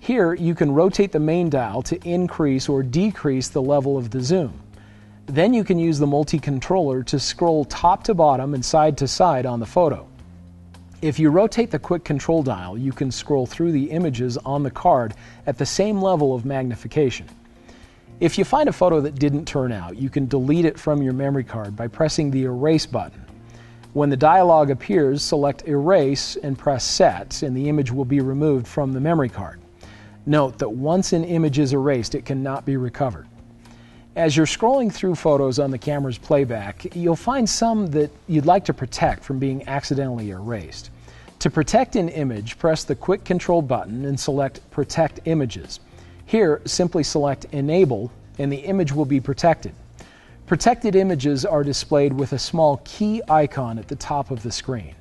Here, you can rotate the main dial to increase or decrease the level of the zoom. Then you can use the multi-controller to scroll top to bottom and side to side on the photo. If you rotate the quick control dial, you can scroll through the images on the card at the same level of magnification. If you find a photo that didn't turn out, you can delete it from your memory card by pressing the Erase button. When the dialog appears, select Erase and press Set, and the image will be removed from the memory card. Note that once an image is erased, it cannot be recovered. As you're scrolling through photos on the camera's playback, you'll find some that you'd like to protect from being accidentally erased. To protect an image, press the Quick Control button and select Protect Images. Here, simply select Enable, and the image will be protected. Protected images are displayed with a small key icon at the top of the screen.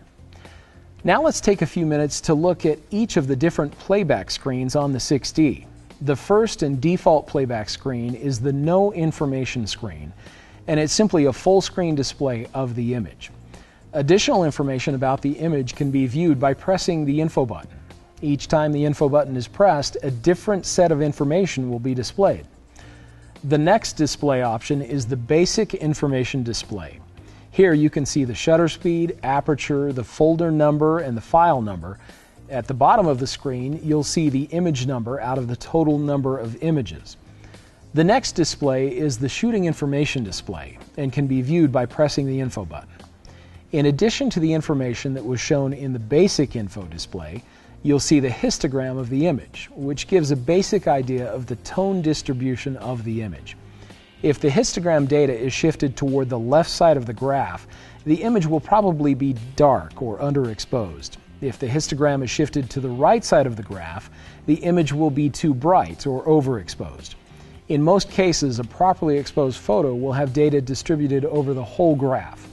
Now let's take a few minutes to look at each of the different playback screens on the 6D. The first and default playback screen is the No Information screen, and it's simply a full screen display of the image. Additional information about the image can be viewed by pressing the Info button. Each time the Info button is pressed, a different set of information will be displayed. The next display option is the Basic Information display. Here you can see the shutter speed, aperture, the folder number, and the file number. At the bottom of the screen, you'll see the image number out of the total number of images. The next display is the Shooting Information display and can be viewed by pressing the Info button. In addition to the information that was shown in the Basic Info display, you'll see the histogram of the image, which gives a basic idea of the tone distribution of the image. If the histogram data is shifted toward the left side of the graph, the image will probably be dark or underexposed. If the histogram is shifted to the right side of the graph, the image will be too bright or overexposed. In most cases, a properly exposed photo will have data distributed over the whole graph.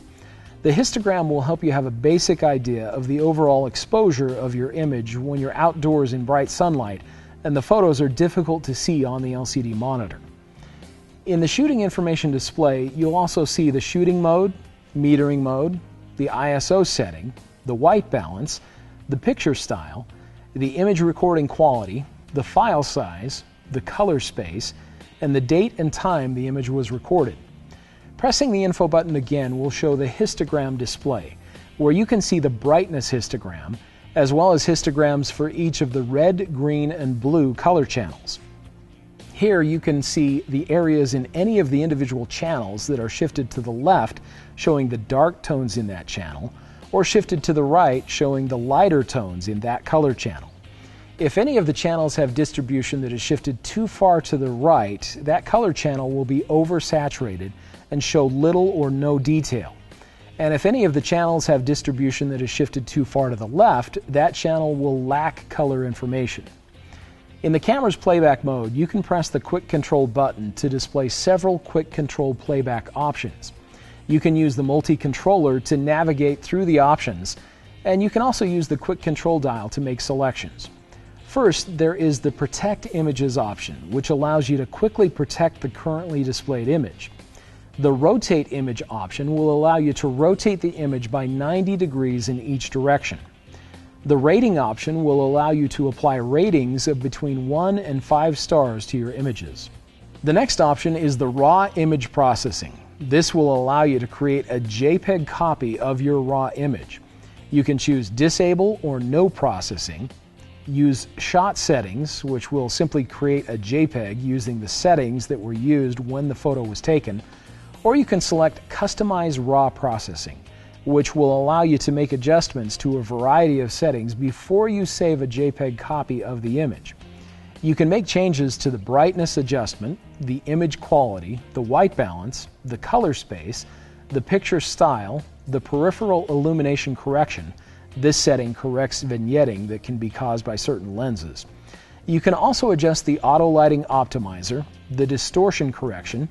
The histogram will help you have a basic idea of the overall exposure of your image when you're outdoors in bright sunlight and the photos are difficult to see on the LCD monitor. In the Shooting Information display, you'll also see the shooting mode, metering mode, the ISO setting, the white balance, the picture style, the image recording quality, the file size, the color space, and the date and time the image was recorded. Pressing the Info button again will show the histogram display, where you can see the brightness histogram, as well as histograms for each of the red, green, and blue color channels. Here you can see the areas in any of the individual channels that are shifted to the left, showing the dark tones in that channel, or shifted to the right, showing the lighter tones in that color channel. If any of the channels have distribution that is shifted too far to the right, that color channel will be oversaturated and show little or no detail. And if any of the channels have distribution that is shifted too far to the left, that channel will lack color information. In the camera's playback mode, you can press the Quick Control button to display several Quick Control playback options. You can use the multi-controller to navigate through the options, and you can also use the Quick Control dial to make selections. First, there is the Protect Images option, which allows you to quickly protect the currently displayed image. The Rotate Image option will allow you to rotate the image by 90 degrees in each direction. The Rating option will allow you to apply ratings of between 1 and 5 stars to your images. The next option is the Raw Image Processing. This will allow you to create a JPEG copy of your raw image. You can choose Disable or No Processing, use Shot Settings, which will simply create a JPEG using the settings that were used when the photo was taken, or you can select Customize Raw Processing, which will allow you to make adjustments to a variety of settings before you save a JPEG copy of the image. You can make changes to the brightness adjustment, the image quality, the white balance, the color space, the picture style, the peripheral illumination correction. This setting corrects vignetting that can be caused by certain lenses. You can also adjust the auto lighting optimizer, the distortion correction,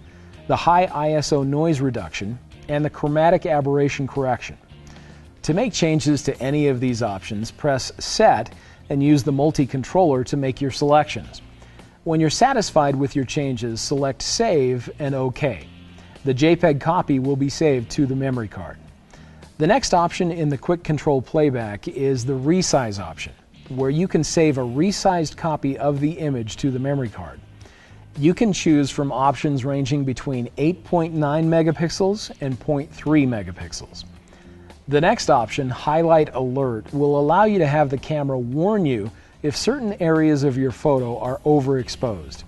the high ISO noise reduction, and the chromatic aberration correction. To make changes to any of these options, press Set and use the multi-controller to make your selections. When you're satisfied with your changes, select Save and OK. The JPEG copy will be saved to the memory card. The next option in the Quick Control playback is the Resize option, where you can save a resized copy of the image to the memory card. You can choose from options ranging between 8.9 megapixels and 0.3 megapixels. The next option, Highlight Alert, will allow you to have the camera warn you if certain areas of your photo are overexposed.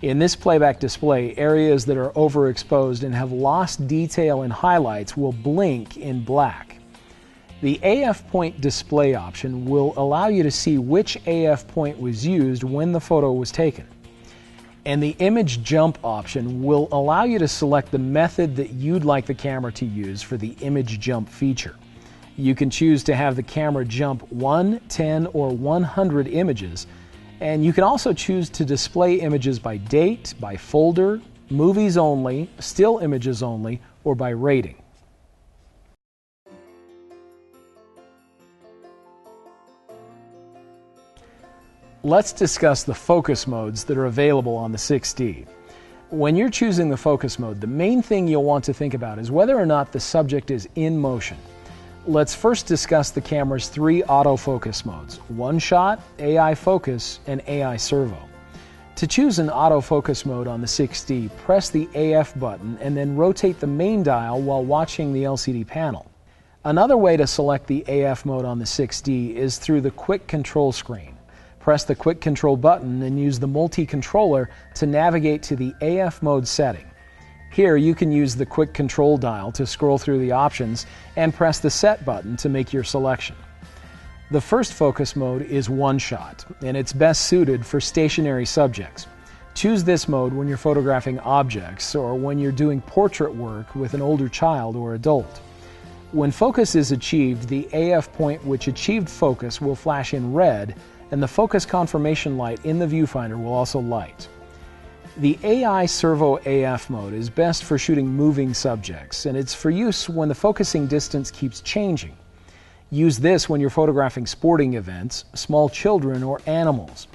In this playback display, areas that are overexposed and have lost detail and highlights will blink in black. The AF point display option will allow you to see which AF point was used when the photo was taken. And the image jump option will allow you to select the method that you'd like the camera to use for the image jump feature. You can choose to have the camera jump 1, 10, or 100 images, and you can also choose to display images by date, by folder, movies only, still images only, or by rating. Let's discuss the focus modes that are available on the 6D. When you're choosing the focus mode, the main thing you'll want to think about is whether or not the subject is in motion. Let's first discuss the camera's 3 autofocus modes: one shot, AI focus, and AI servo. To choose an autofocus mode on the 6D, press the AF button and then rotate the main dial while watching the LCD panel. Another way to select the AF mode on the 6D is through the quick control screen. Press the quick control button and use the multi-controller to navigate to the AF mode setting. Here you can use the quick control dial to scroll through the options and press the set button to make your selection. The first focus mode is one shot, and it's best suited for stationary subjects. Choose this mode when you're photographing objects or when you're doing portrait work with an older child or adult. When focus is achieved, the AF point which achieved focus will flash in red, and the focus confirmation light in the viewfinder will also light. The AI Servo AF mode is best for shooting moving subjects, and it's for use when the focusing distance keeps changing. Use this when you're photographing sporting events, small children, or animals.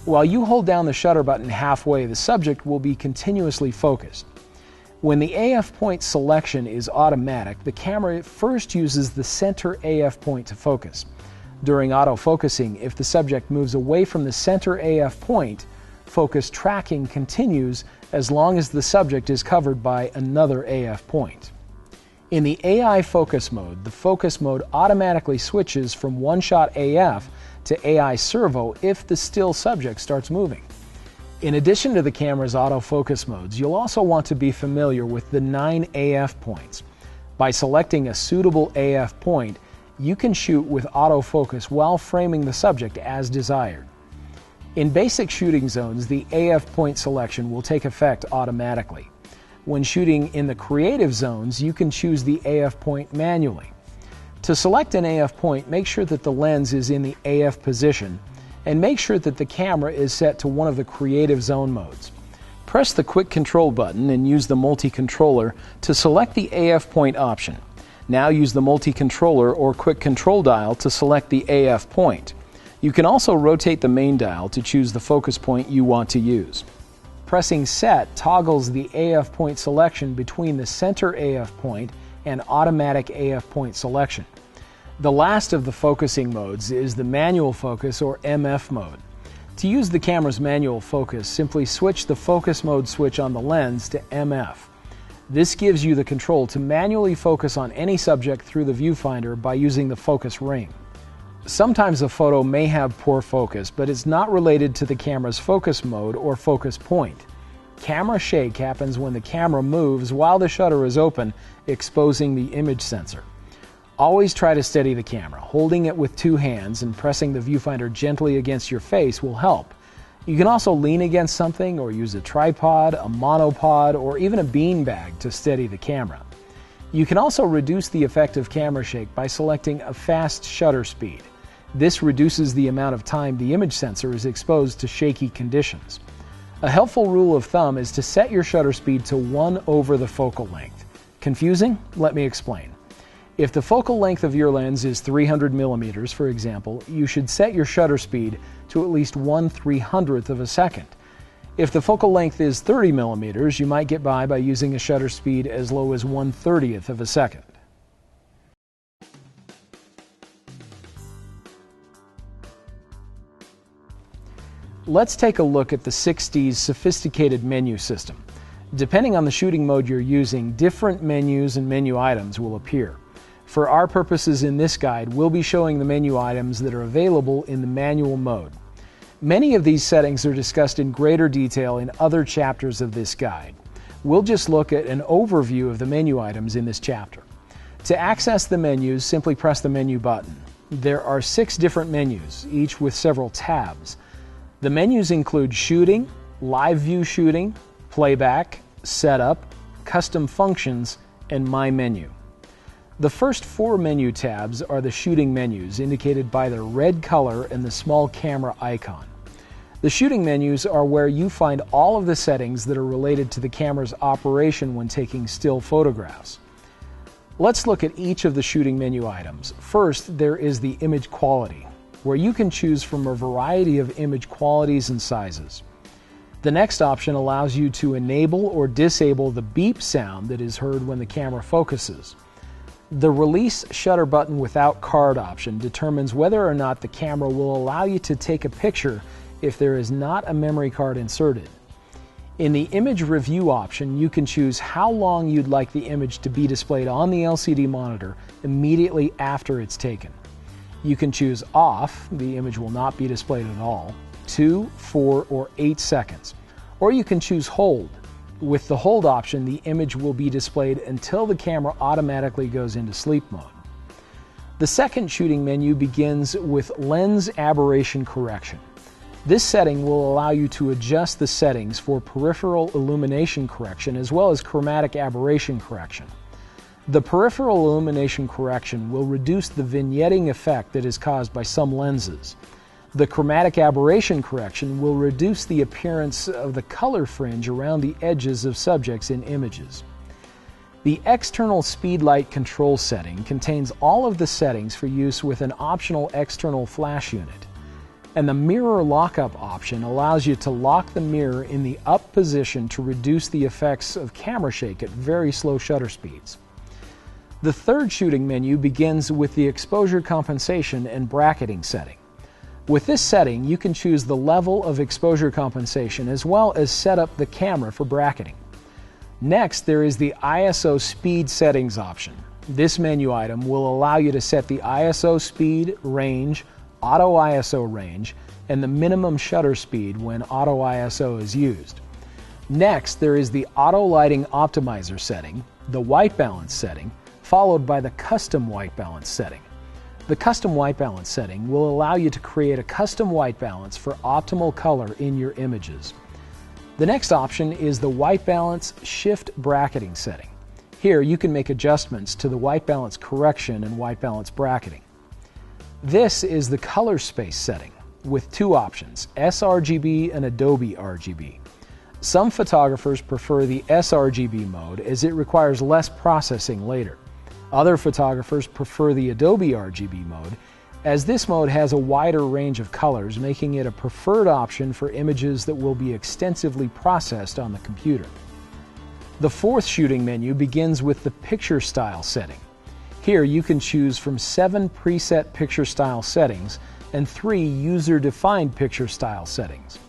While you hold down the shutter button halfway, the subject will be continuously focused. When the AF point selection is automatic, the camera first uses the center AF point to focus. During autofocusing, if the subject moves away from the center AF point, focus tracking continues as long as the subject is covered by another AF point. In the AI focus mode, the focus mode automatically switches from one-shot AF to AI servo if the still subject starts moving. In addition to the camera's autofocus modes, you'll also want to be familiar with the 9 AF points. By selecting a suitable AF point, you can shoot with autofocus while framing the subject as desired. In basic shooting zones, the AF point selection will take effect automatically. When shooting in the creative zones, you can choose the AF point manually. To select an AF point, make sure that the lens is in the AF position, and make sure that the camera is set to one of the creative zone modes. Press the quick control button and use the multi-controller to select the AF point option. Now use the multi-controller or quick control dial to select the AF point. You can also rotate the main dial to choose the focus point you want to use. Pressing set toggles the AF point selection between the center AF point and automatic AF point selection. The last of the focusing modes is the manual focus or MF mode. To use the camera's manual focus, simply switch the focus mode switch on the lens to MF. This gives you the control to manually focus on any subject through the viewfinder by using the focus ring. Sometimes a photo may have poor focus, but it's not related to the camera's focus mode or focus point. Camera shake happens when the camera moves while the shutter is open, exposing the image sensor. Always try to steady the camera. Holding it with 2 hands and pressing the viewfinder gently against your face will help. You can also lean against something or use a tripod, a monopod, or even a beanbag to steady the camera. You can also reduce the effect of camera shake by selecting a fast shutter speed. This reduces the amount of time the image sensor is exposed to shaky conditions. A helpful rule of thumb is to set your shutter speed to 1 over the focal length. Confusing? Let me explain. If the focal length of your lens is 300 millimeters, for example, you should set your shutter speed to at least 1/300th of a second. If the focal length is 30 millimeters, you might get by using a shutter speed as low as 1/30th of a second. Let's take a look at the 6D's sophisticated menu system. Depending on the shooting mode you're using, different menus and menu items will appear. For our purposes in this guide, we'll be showing the menu items that are available in the manual mode. Many of these settings are discussed in greater detail in other chapters of this guide. We'll just look at an overview of the menu items in this chapter. To access the menus, simply press the menu button. There are 6 different menus, each with several tabs. The menus include shooting, live view shooting, playback, setup, custom functions, and my menu. The first 4 menu tabs are the shooting menus, indicated by the red color and the small camera icon. The shooting menus are where you find all of the settings that are related to the camera's operation when taking still photographs. Let's look at each of the shooting menu items. First, there is the image quality, where you can choose from a variety of image qualities and sizes. The next option allows you to enable or disable the beep sound that is heard when the camera focuses. The release shutter button without card option determines whether or not the camera will allow you to take a picture if there is not a memory card inserted. In the image review option, you can choose how long you'd like the image to be displayed on the LCD monitor immediately after it's taken. You can choose off, the image will not be displayed at all, 2, 4, or 8 seconds. Or you can choose hold. With the hold option, the image will be displayed until the camera automatically goes into sleep mode. The second shooting menu begins with lens aberration correction. This setting will allow you to adjust the settings for peripheral illumination correction as well as chromatic aberration correction. The peripheral illumination correction will reduce the vignetting effect that is caused by some lenses. The chromatic aberration correction will reduce the appearance of the color fringe around the edges of subjects in images. The external speedlight control setting contains all of the settings for use with an optional external flash unit. And the mirror lockup option allows you to lock the mirror in the up position to reduce the effects of camera shake at very slow shutter speeds. The third shooting menu begins with the exposure compensation and bracketing setting. With this setting, you can choose the level of exposure compensation as well as set up the camera for bracketing. Next, there is the ISO speed settings option. This menu item will allow you to set the ISO speed, range, auto ISO range, and the minimum shutter speed when auto ISO is used. Next, there is the auto lighting optimizer setting, the white balance setting, followed by the custom white balance setting. The custom white balance setting will allow you to create a custom white balance for optimal color in your images. The next option is the white balance shift bracketing setting. Here you can make adjustments to the white balance correction and white balance bracketing. This is the color space setting with 2 options, sRGB and Adobe RGB. Some photographers prefer the sRGB mode as it requires less processing later. Other photographers prefer the Adobe RGB mode as this mode has a wider range of colors, making it a preferred option for images that will be extensively processed on the computer. The fourth shooting menu begins with the picture style setting. Here you can choose from 7 preset picture style settings and 3 user-defined picture style settings.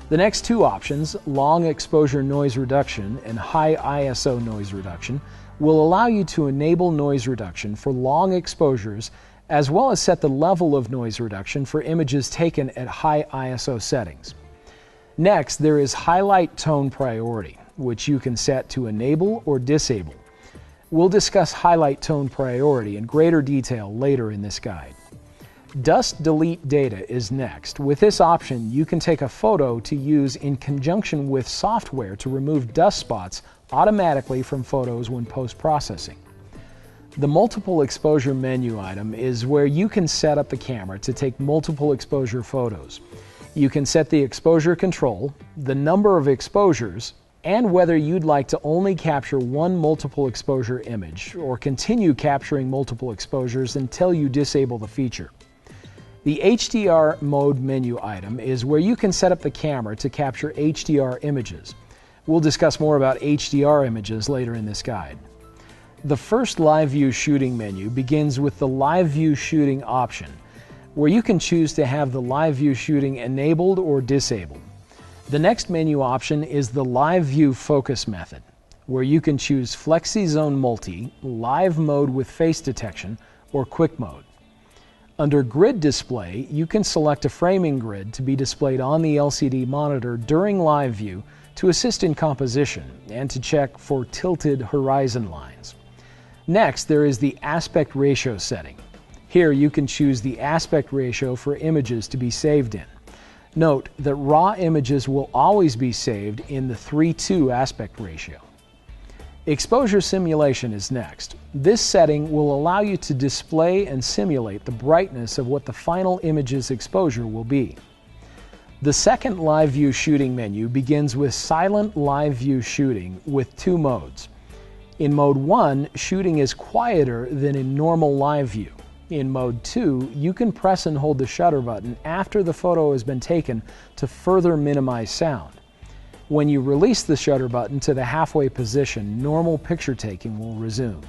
The next 2 options, long exposure noise reduction and high ISO noise reduction, will allow you to enable noise reduction for long exposures as well as set the level of noise reduction for images taken at high ISO settings. Next, there is highlight tone priority, which you can set to enable or disable. We'll discuss highlight tone priority in greater detail later in this guide. Dust delete data is next. With this option, you can take a photo to use in conjunction with software to remove dust spots automatically from photos when post-processing. The multiple exposure menu item is where you can set up the camera to take multiple exposure photos. You can set the exposure control, the number of exposures, and whether you'd like to only capture one multiple exposure image or continue capturing multiple exposures until you disable the feature. The HDR mode menu item is where you can set up the camera to capture HDR images. We'll discuss more about HDR images later in this guide. The first live view shooting menu begins with the live view shooting option, where you can choose to have the live view shooting enabled or disabled. The next menu option is the live view focus method, where you can choose Flexi-Zone Multi, live mode with face detection, or quick mode. Under grid display, you can select a framing grid to be displayed on the LCD monitor during live view to assist in composition and to check for tilted horizon lines. Next, there is the aspect ratio setting. Here you can choose the aspect ratio for images to be saved in. Note that raw images will always be saved in the 3:2 aspect ratio. Exposure simulation is next. This setting will allow you to display and simulate the brightness of what the final image's exposure will be. The second live view shooting menu begins with silent live view shooting with two modes. In mode 1, shooting is quieter than in normal live view. In mode 2, you can press and hold the shutter button after the photo has been taken to further minimize sound. When you release the shutter button to the halfway position, normal picture taking will resume.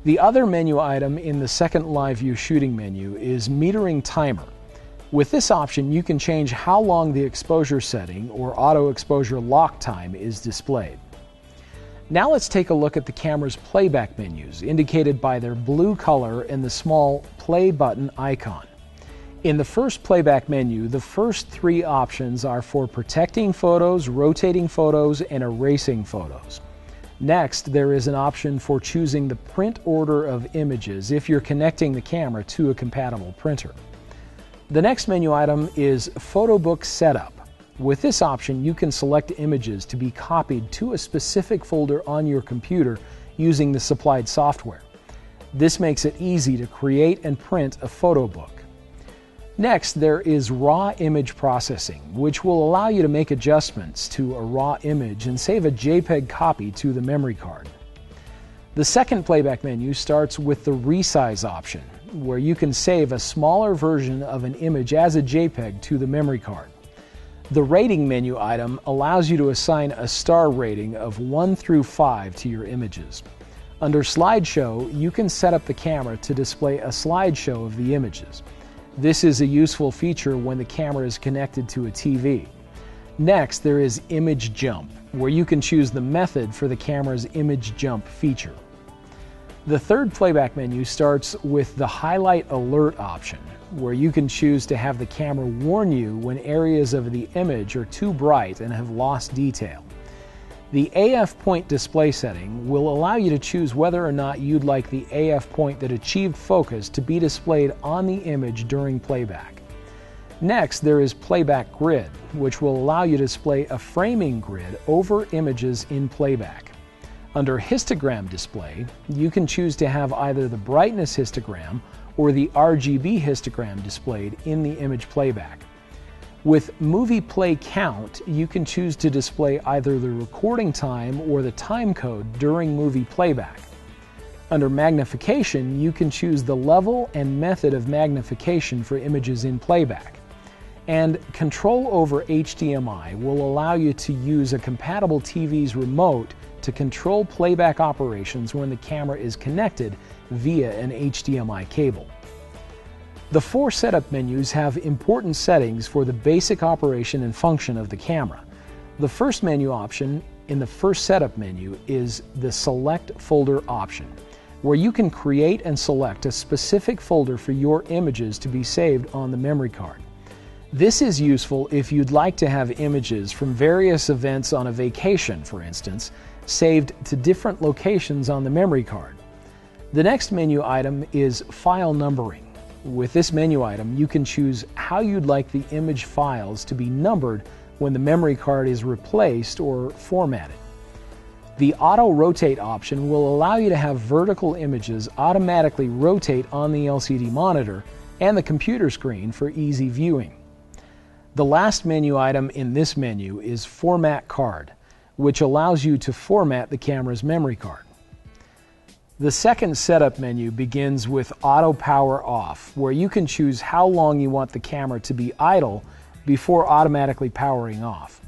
The other menu item in the second live view shooting menu is metering timer. With this option, you can change how long the exposure setting or auto exposure lock time is displayed. Now let's take a look at the camera's playback menus, indicated by their blue color and the small play button icon. In the first playback menu, the first three options are for protecting photos, rotating photos, and erasing photos. Next, there is an option for choosing the print order of images if you're connecting the camera to a compatible printer. The next menu item is Photo Book Setup. With this option, you can select images to be copied to a specific folder on your computer using the supplied software. This makes it easy to create and print a photo book. Next, there is raw image processing, which will allow you to make adjustments to a raw image and save a JPEG copy to the memory card. The second playback menu starts with the resize option, where you can save a smaller version of an image as a JPEG to the memory card. The rating menu item allows you to assign a star rating of 1 through 5 to your images. Under slideshow, you can set up the camera to display a slideshow of the images. This is a useful feature when the camera is connected to a TV. Next, there is image jump, where you can choose the method for the camera's image jump feature. The third playback menu starts with the highlight alert option, where you can choose to have the camera warn you when areas of the image are too bright and have lost detail. The AF point display setting will allow you to choose whether or not you'd like the AF point that achieved focus to be displayed on the image during playback. Next, there is Playback Grid, which will allow you to display a framing grid over images in playback. Under histogram display, you can choose to have either the brightness histogram or the RGB histogram displayed in the image playback. With movie play count, you can choose to display either the recording time or the time code during movie playback. Under magnification, you can choose the level and method of magnification for images in playback. And control over HDMI will allow you to use a compatible TV's remote to control playback operations when the camera is connected via an HDMI cable. The four setup menus have important settings for the basic operation and function of the camera. The first menu option in the first setup menu is the Select Folder option, where you can create and select a specific folder for your images to be saved on the memory card. This is useful if you'd like to have images from various events on a vacation, for instance, saved to different locations on the memory card. The next menu item is File Numbering. With this menu item, you can choose how you'd like the image files to be numbered when the memory card is replaced or formatted. The Auto Rotate option will allow you to have vertical images automatically rotate on the LCD monitor and the computer screen for easy viewing. The last menu item in this menu is Format Card, which allows you to format the camera's memory card. The second setup menu begins with Auto Power Off, where you can choose how long you want the camera to be idle before automatically powering off.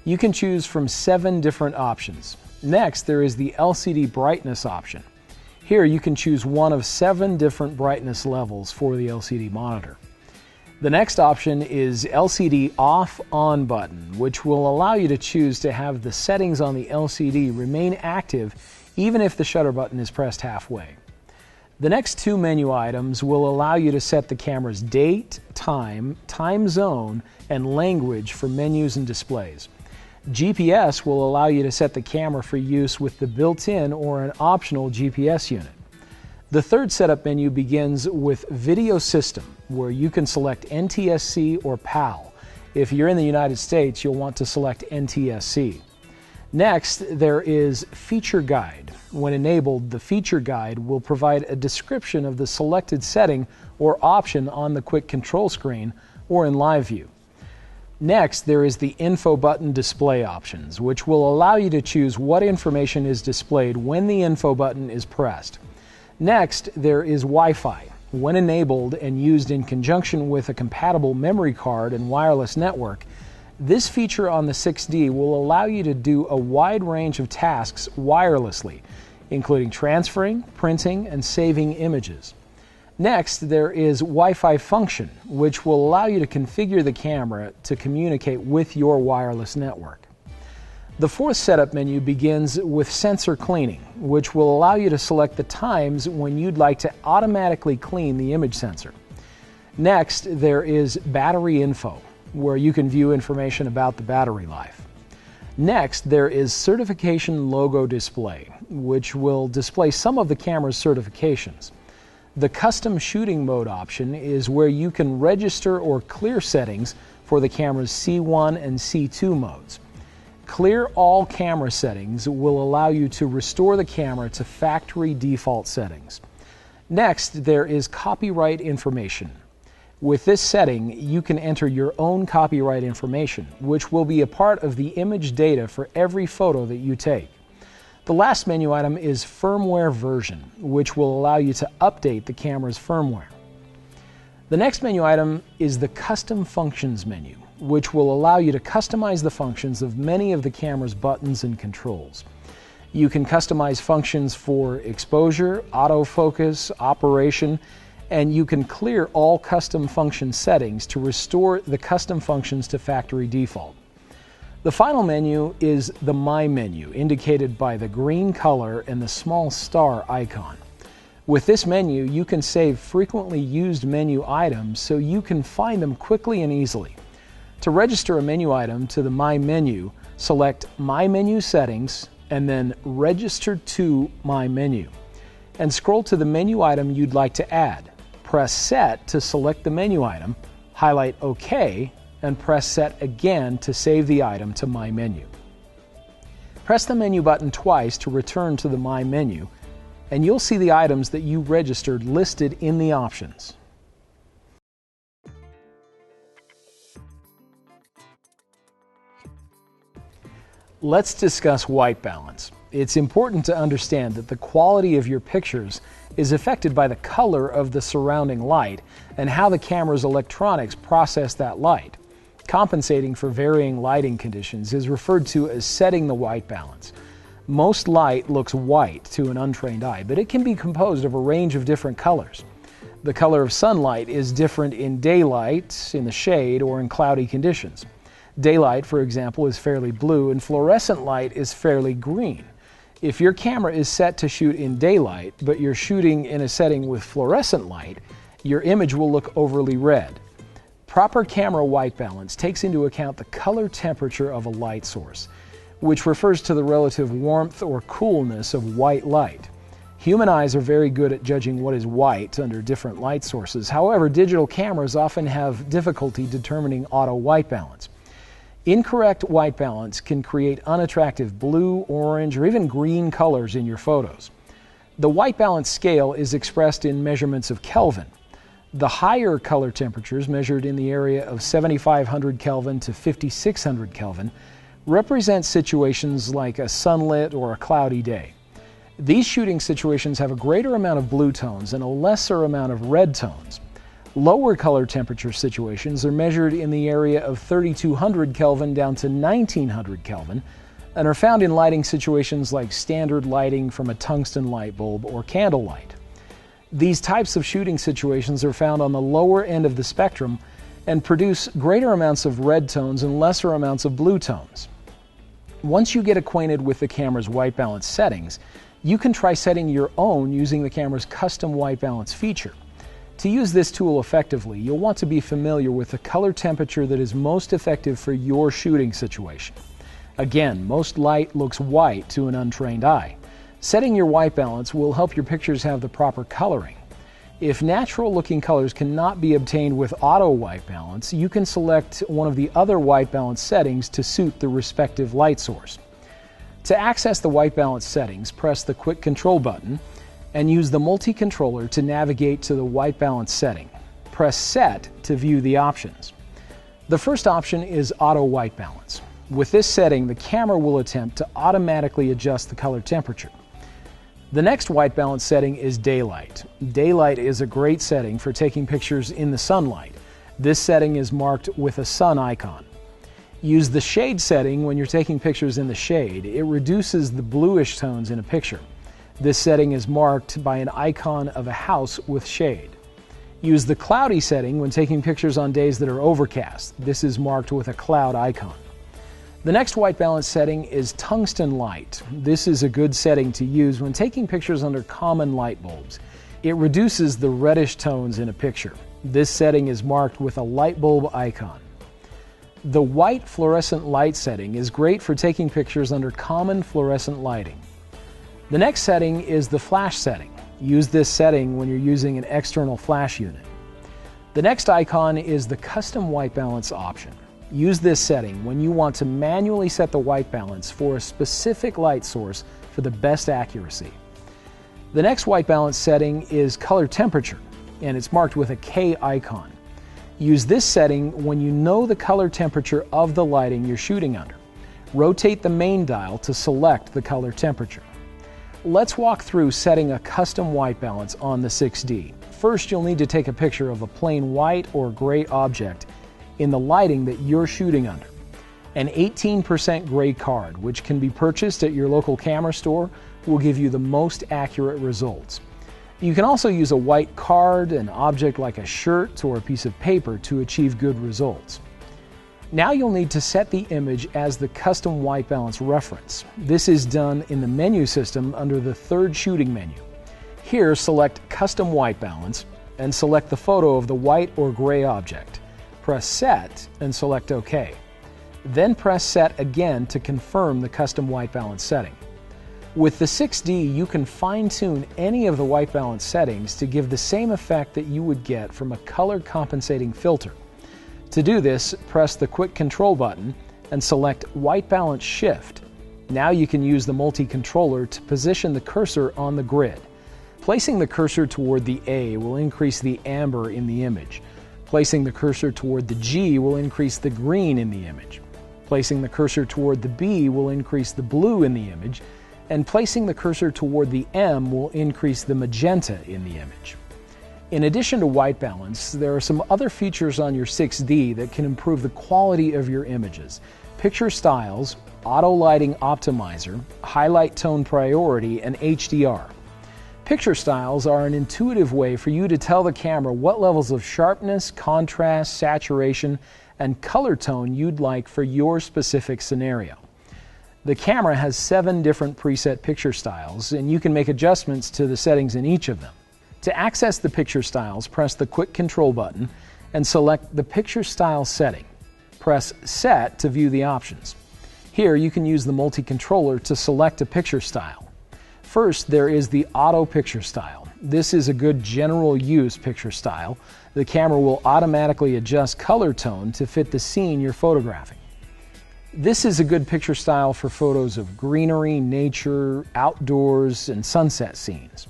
You can choose from 7 different options. Next, there is the LCD brightness option. Here you can choose one of 7 different brightness levels for the LCD monitor. The next option is LCD Off-On button, which will allow you to choose to have the settings on the LCD remain active even if the shutter button is pressed halfway. The next 2 menu items will allow you to set the camera's date, time, time zone, and language for menus and displays. GPS will allow you to set the camera for use with the built-in or an optional GPS unit. The third setup menu begins with Video System, where you can select NTSC or PAL. If you're in the United States, you'll want to select NTSC. Next, there is Feature Guide. When enabled, the Feature Guide will provide a description of the selected setting or option on the quick control screen or in live view. Next, there is the Info button display options, which will allow you to choose what information is displayed when the Info button is pressed. Next, there is Wi-Fi. When enabled and used in conjunction with a compatible memory card and wireless network, this feature on the 6D will allow you to do a wide range of tasks wirelessly, including transferring, printing, and saving images. Next, there is Wi-Fi function, which will allow you to configure the camera to communicate with your wireless network. The fourth setup menu begins with Sensor Cleaning, which will allow you to select the times when you'd like to automatically clean the image sensor. Next, there is Battery Info, where you can view information about the battery life. Next, there is Certification Logo Display, which will display some of the camera's certifications. The Custom Shooting Mode option is where you can register or clear settings for the camera's C1 and C2 modes. Clear all camera settings will allow you to restore the camera to factory default settings. Next, there is Copyright Information. With this setting, you can enter your own copyright information, which will be a part of the image data for every photo that you take. The last menu item is Firmware Version, which will allow you to update the camera's firmware. The next menu item is the Custom Functions menu, which will allow you to customize the functions of many of the camera's buttons and controls. You can customize functions for exposure, autofocus, operation, and you can clear all custom function settings to restore the custom functions to factory default. The final menu is the My menu, indicated by the green color and the small star icon. With this menu, you can save frequently used menu items so you can find them quickly and easily. To register a menu item to the My menu, select My Menu Settings and then Register to My Menu, and scroll to the menu item you'd like to add. Press Set to select the menu item, highlight OK, and press Set again to save the item to My Menu. Press the menu button twice to return to the My Menu, and you'll see the items that you registered listed in the options. Let's discuss white balance. It's important to understand that the quality of your pictures is affected by the color of the surrounding light and how the camera's electronics process that light. Compensating for varying lighting conditions is referred to as setting the white balance. Most light looks white to an untrained eye, but it can be composed of a range of different colors. The color of sunlight is different in daylight, in the shade, or in cloudy conditions. Daylight, for example, is fairly blue, and fluorescent light is fairly green. If your camera is set to shoot in daylight, but you're shooting in a setting with fluorescent light, your image will look overly red. Proper camera white balance takes into account the color temperature of a light source, which refers to the relative warmth or coolness of white light. Human eyes are very good at judging what is white under different light sources. However, digital cameras often have difficulty determining auto white balance. Incorrect white balance can create unattractive blue, orange, or even green colors in your photos. The white balance scale is expressed in measurements of Kelvin. The higher color temperatures, measured in the area of 7,500 Kelvin to 5,600 Kelvin, represent situations like a sunlit or a cloudy day. These shooting situations have a greater amount of blue tones and a lesser amount of red tones. Lower color temperature situations are measured in the area of 3,200 Kelvin down to 1,900 Kelvin and are found in lighting situations like standard lighting from a tungsten light bulb or candlelight. These types of shooting situations are found on the lower end of the spectrum and produce greater amounts of red tones and lesser amounts of blue tones. Once you get acquainted with the camera's white balance settings, you can try setting your own using the camera's custom white balance feature. To use this tool effectively, you'll want to be familiar with the color temperature that is most effective for your shooting situation. Again, most light looks white to an untrained eye. Setting your white balance will help your pictures have the proper coloring. If natural-looking colors cannot be obtained with auto white balance, you can select one of the other white balance settings to suit the respective light source. To access the white balance settings, press the Quick Control button and use the multi-controller to navigate to the white balance setting. Press Set to view the options. The first option is Auto White Balance. With this setting, the camera will attempt to automatically adjust the color temperature. The next white balance setting is Daylight. Daylight is a great setting for taking pictures in the sunlight. This setting is marked with a sun icon. Use the Shade setting when you're taking pictures in the shade. It reduces the bluish tones in a picture. This setting is marked by an icon of a house with shade. Use the Cloudy setting when taking pictures on days that are overcast. This is marked with a cloud icon. The next white balance setting is Tungsten Light. This is a good setting to use when taking pictures under common light bulbs. It reduces the reddish tones in a picture. This setting is marked with a light bulb icon. The White Fluorescent Light setting is great for taking pictures under common fluorescent lighting. The next setting is the Flash setting. Use this setting when you're using an external flash unit. The next icon is the Custom White Balance option. Use this setting when you want to manually set the white balance for a specific light source for the best accuracy. The next white balance setting is Color Temperature, and it's marked with a K icon. Use this setting when you know the color temperature of the lighting you're shooting under. Rotate the main dial to select the color temperature. Let's walk through setting a custom white balance on the 6D. First, you'll need to take a picture of a plain white or gray object in the lighting that you're shooting under. An 18% gray card, which can be purchased at your local camera store, will give you the most accurate results. You can also use a white card, an object like a shirt or a piece of paper to achieve good results. Now you'll need to set the image as the custom white balance reference. This is done in the menu system under the third shooting menu. Here, select Custom White Balance and select the photo of the white or gray object. Press Set and select OK. Then press Set again to confirm the custom white balance setting. With the 6D, you can fine-tune any of the white balance settings to give the same effect that you would get from a color compensating filter. To do this, press the Quick Control button and select White Balance Shift. Now you can use the multi-controller to position the cursor on the grid. Placing the cursor toward the A will increase the amber in the image. Placing the cursor toward the G will increase the green in the image. Placing the cursor toward the B will increase the blue in the image. And placing the cursor toward the M will increase the magenta in the image. In addition to white balance, there are some other features on your 6D that can improve the quality of your images. Picture styles, auto lighting optimizer, highlight tone priority, and HDR. Picture styles are an intuitive way for you to tell the camera what levels of sharpness, contrast, saturation, and color tone you'd like for your specific scenario. The camera has 7 different preset picture styles, and you can make adjustments to the settings in each of them. To access the picture styles, press the Quick Control button and select the Picture Style setting. Press Set to view the options. Here you can use the multi-controller to select a picture style. First, there is the Auto Picture Style. This is a good general use picture style. The camera will automatically adjust color tone to fit the scene you're photographing. This is a good picture style for photos of greenery, nature, outdoors, and sunset scenes.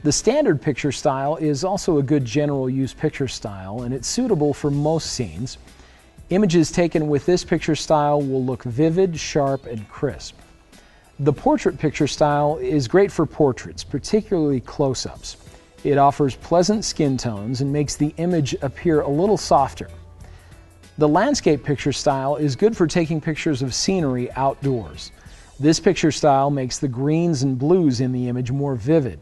The Standard Picture Style is also a good general use picture style, and it's suitable for most scenes. Images taken with this picture style will look vivid, sharp, and crisp. The Portrait Picture Style is great for portraits, particularly close-ups. It offers pleasant skin tones and makes the image appear a little softer. The Landscape Picture Style is good for taking pictures of scenery outdoors. This picture style makes the greens and blues in the image more vivid.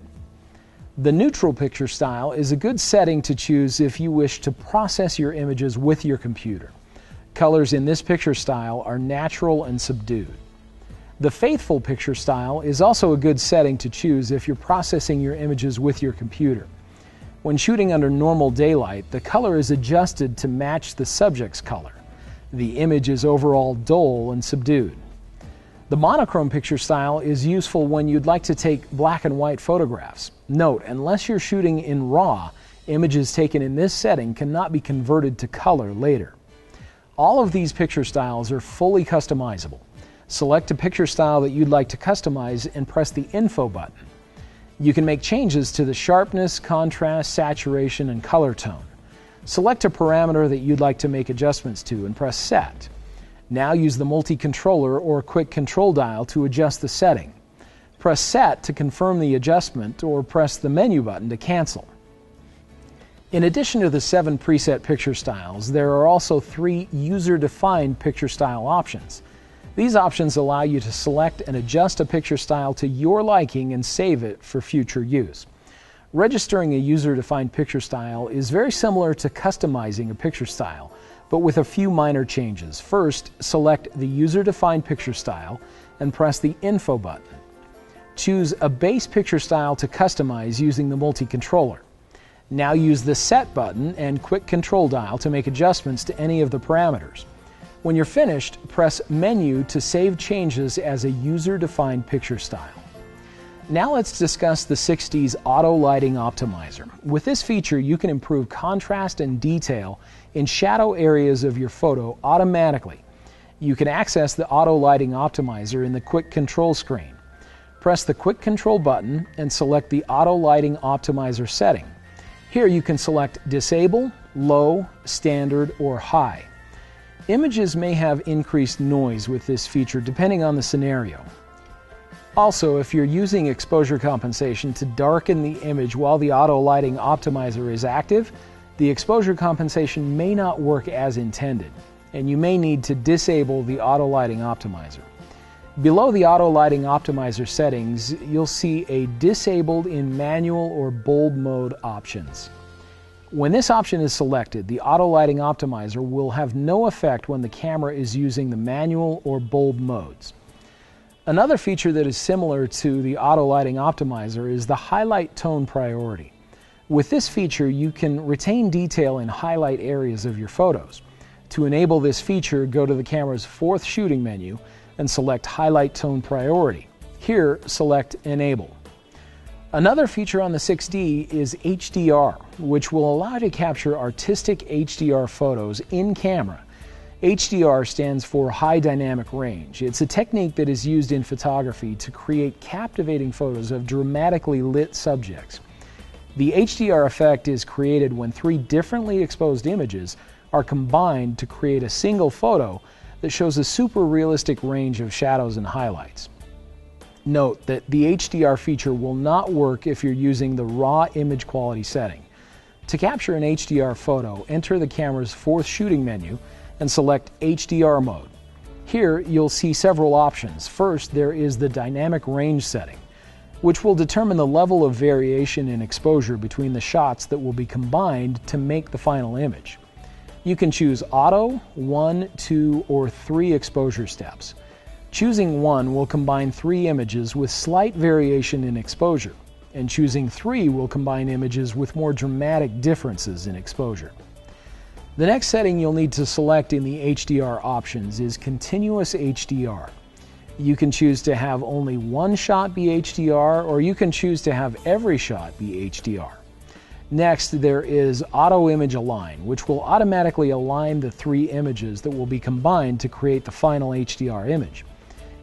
The Neutral Picture Style is a good setting to choose if you wish to process your images with your computer. Colors in this picture style are natural and subdued. The Faithful Picture Style is also a good setting to choose if you're processing your images with your computer. When shooting under normal daylight, the color is adjusted to match the subject's color. The image is overall dull and subdued. The monochrome picture style is useful when you'd like to take black and white photographs. Note, unless you're shooting in RAW, images taken in this setting cannot be converted to color later. All of these picture styles are fully customizable. Select a picture style that you'd like to customize and press the Info button. You can make changes to the sharpness, contrast, saturation, and color tone. Select a parameter that you'd like to make adjustments to and press Set. Now use the multi-controller or quick control dial to adjust the setting. Press Set to confirm the adjustment or press the menu button to cancel. In addition to the 7 preset picture styles, there are also 3 user-defined picture style options. These options allow you to select and adjust a picture style to your liking and save it for future use. Registering a user-defined picture style is very similar to customizing a picture style, but with a few minor changes. First, select the user-defined picture style and press the Info button. Choose a base picture style to customize using the multi-controller. Now use the Set button and quick control dial to make adjustments to any of the parameters. When you're finished, press Menu to save changes as a user-defined picture style. Now let's discuss the 6D's Auto Lighting Optimizer. With this feature, you can improve contrast and detail in shadow areas of your photo automatically. You can access the Auto Lighting Optimizer in the Quick Control screen. Press the Quick Control button and select the Auto Lighting Optimizer setting. Here you can select Disable, Low, Standard, or High. Images may have increased noise with this feature depending on the scenario. Also, if you're using exposure compensation to darken the image while the Auto Lighting Optimizer is active, the exposure compensation may not work as intended, and you may need to disable the Auto Lighting Optimizer. Below the Auto Lighting Optimizer settings, you'll see a Disabled in Manual or Bulb Mode options. When this option is selected, the Auto Lighting Optimizer will have no effect when the camera is using the manual or bulb modes. Another feature that is similar to the Auto Lighting Optimizer is the Highlight Tone Priority. With this feature, you can retain detail in highlight areas of your photos. To enable this feature, go to the camera's 4th shooting menu and select Highlight Tone Priority. Here, select Enable. Another feature on the 6D is HDR, which will allow you to capture artistic HDR photos in camera. HDR stands for High Dynamic Range. It's a technique that is used in photography to create captivating photos of dramatically lit subjects. The HDR effect is created when 3 differently exposed images are combined to create a single photo that shows a super realistic range of shadows and highlights. Note that the HDR feature will not work if you're using the raw image quality setting. To capture an HDR photo, enter the camera's 4th shooting menu and select HDR mode. Here you'll see several options. First, there is the dynamic range setting, which will determine the level of variation in exposure between the shots that will be combined to make the final image. You can choose Auto, 1, 2, or 3 exposure steps. Choosing 1 will combine 3 images with slight variation in exposure, and choosing 3 will combine images with more dramatic differences in exposure. The next setting you'll need to select in the HDR options is Continuous HDR. You can choose to have only one shot be HDR, or you can choose to have every shot be HDR. Next, there is Auto Image Align, which will automatically align the 3 images that will be combined to create the final HDR image.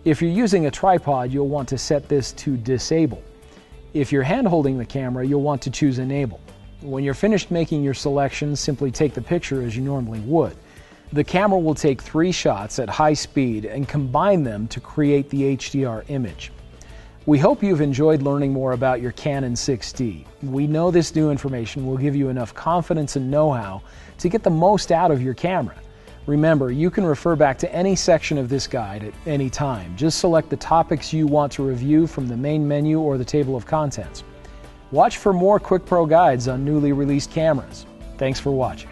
If you're using a tripod, you'll want to set this to Disable. If you're hand-holding the camera, you'll want to choose Enable. When you're finished making your selection, simply take the picture as you normally would. The camera will take 3 shots at high speed and combine them to create the HDR image. We hope you've enjoyed learning more about your Canon 6D. We know this new information will give you enough confidence and know-how to get the most out of your camera. Remember, you can refer back to any section of this guide at any time. Just select the topics you want to review from the main menu or the table of contents. Watch for more QuickPro guides on newly released cameras. Thanks for watching.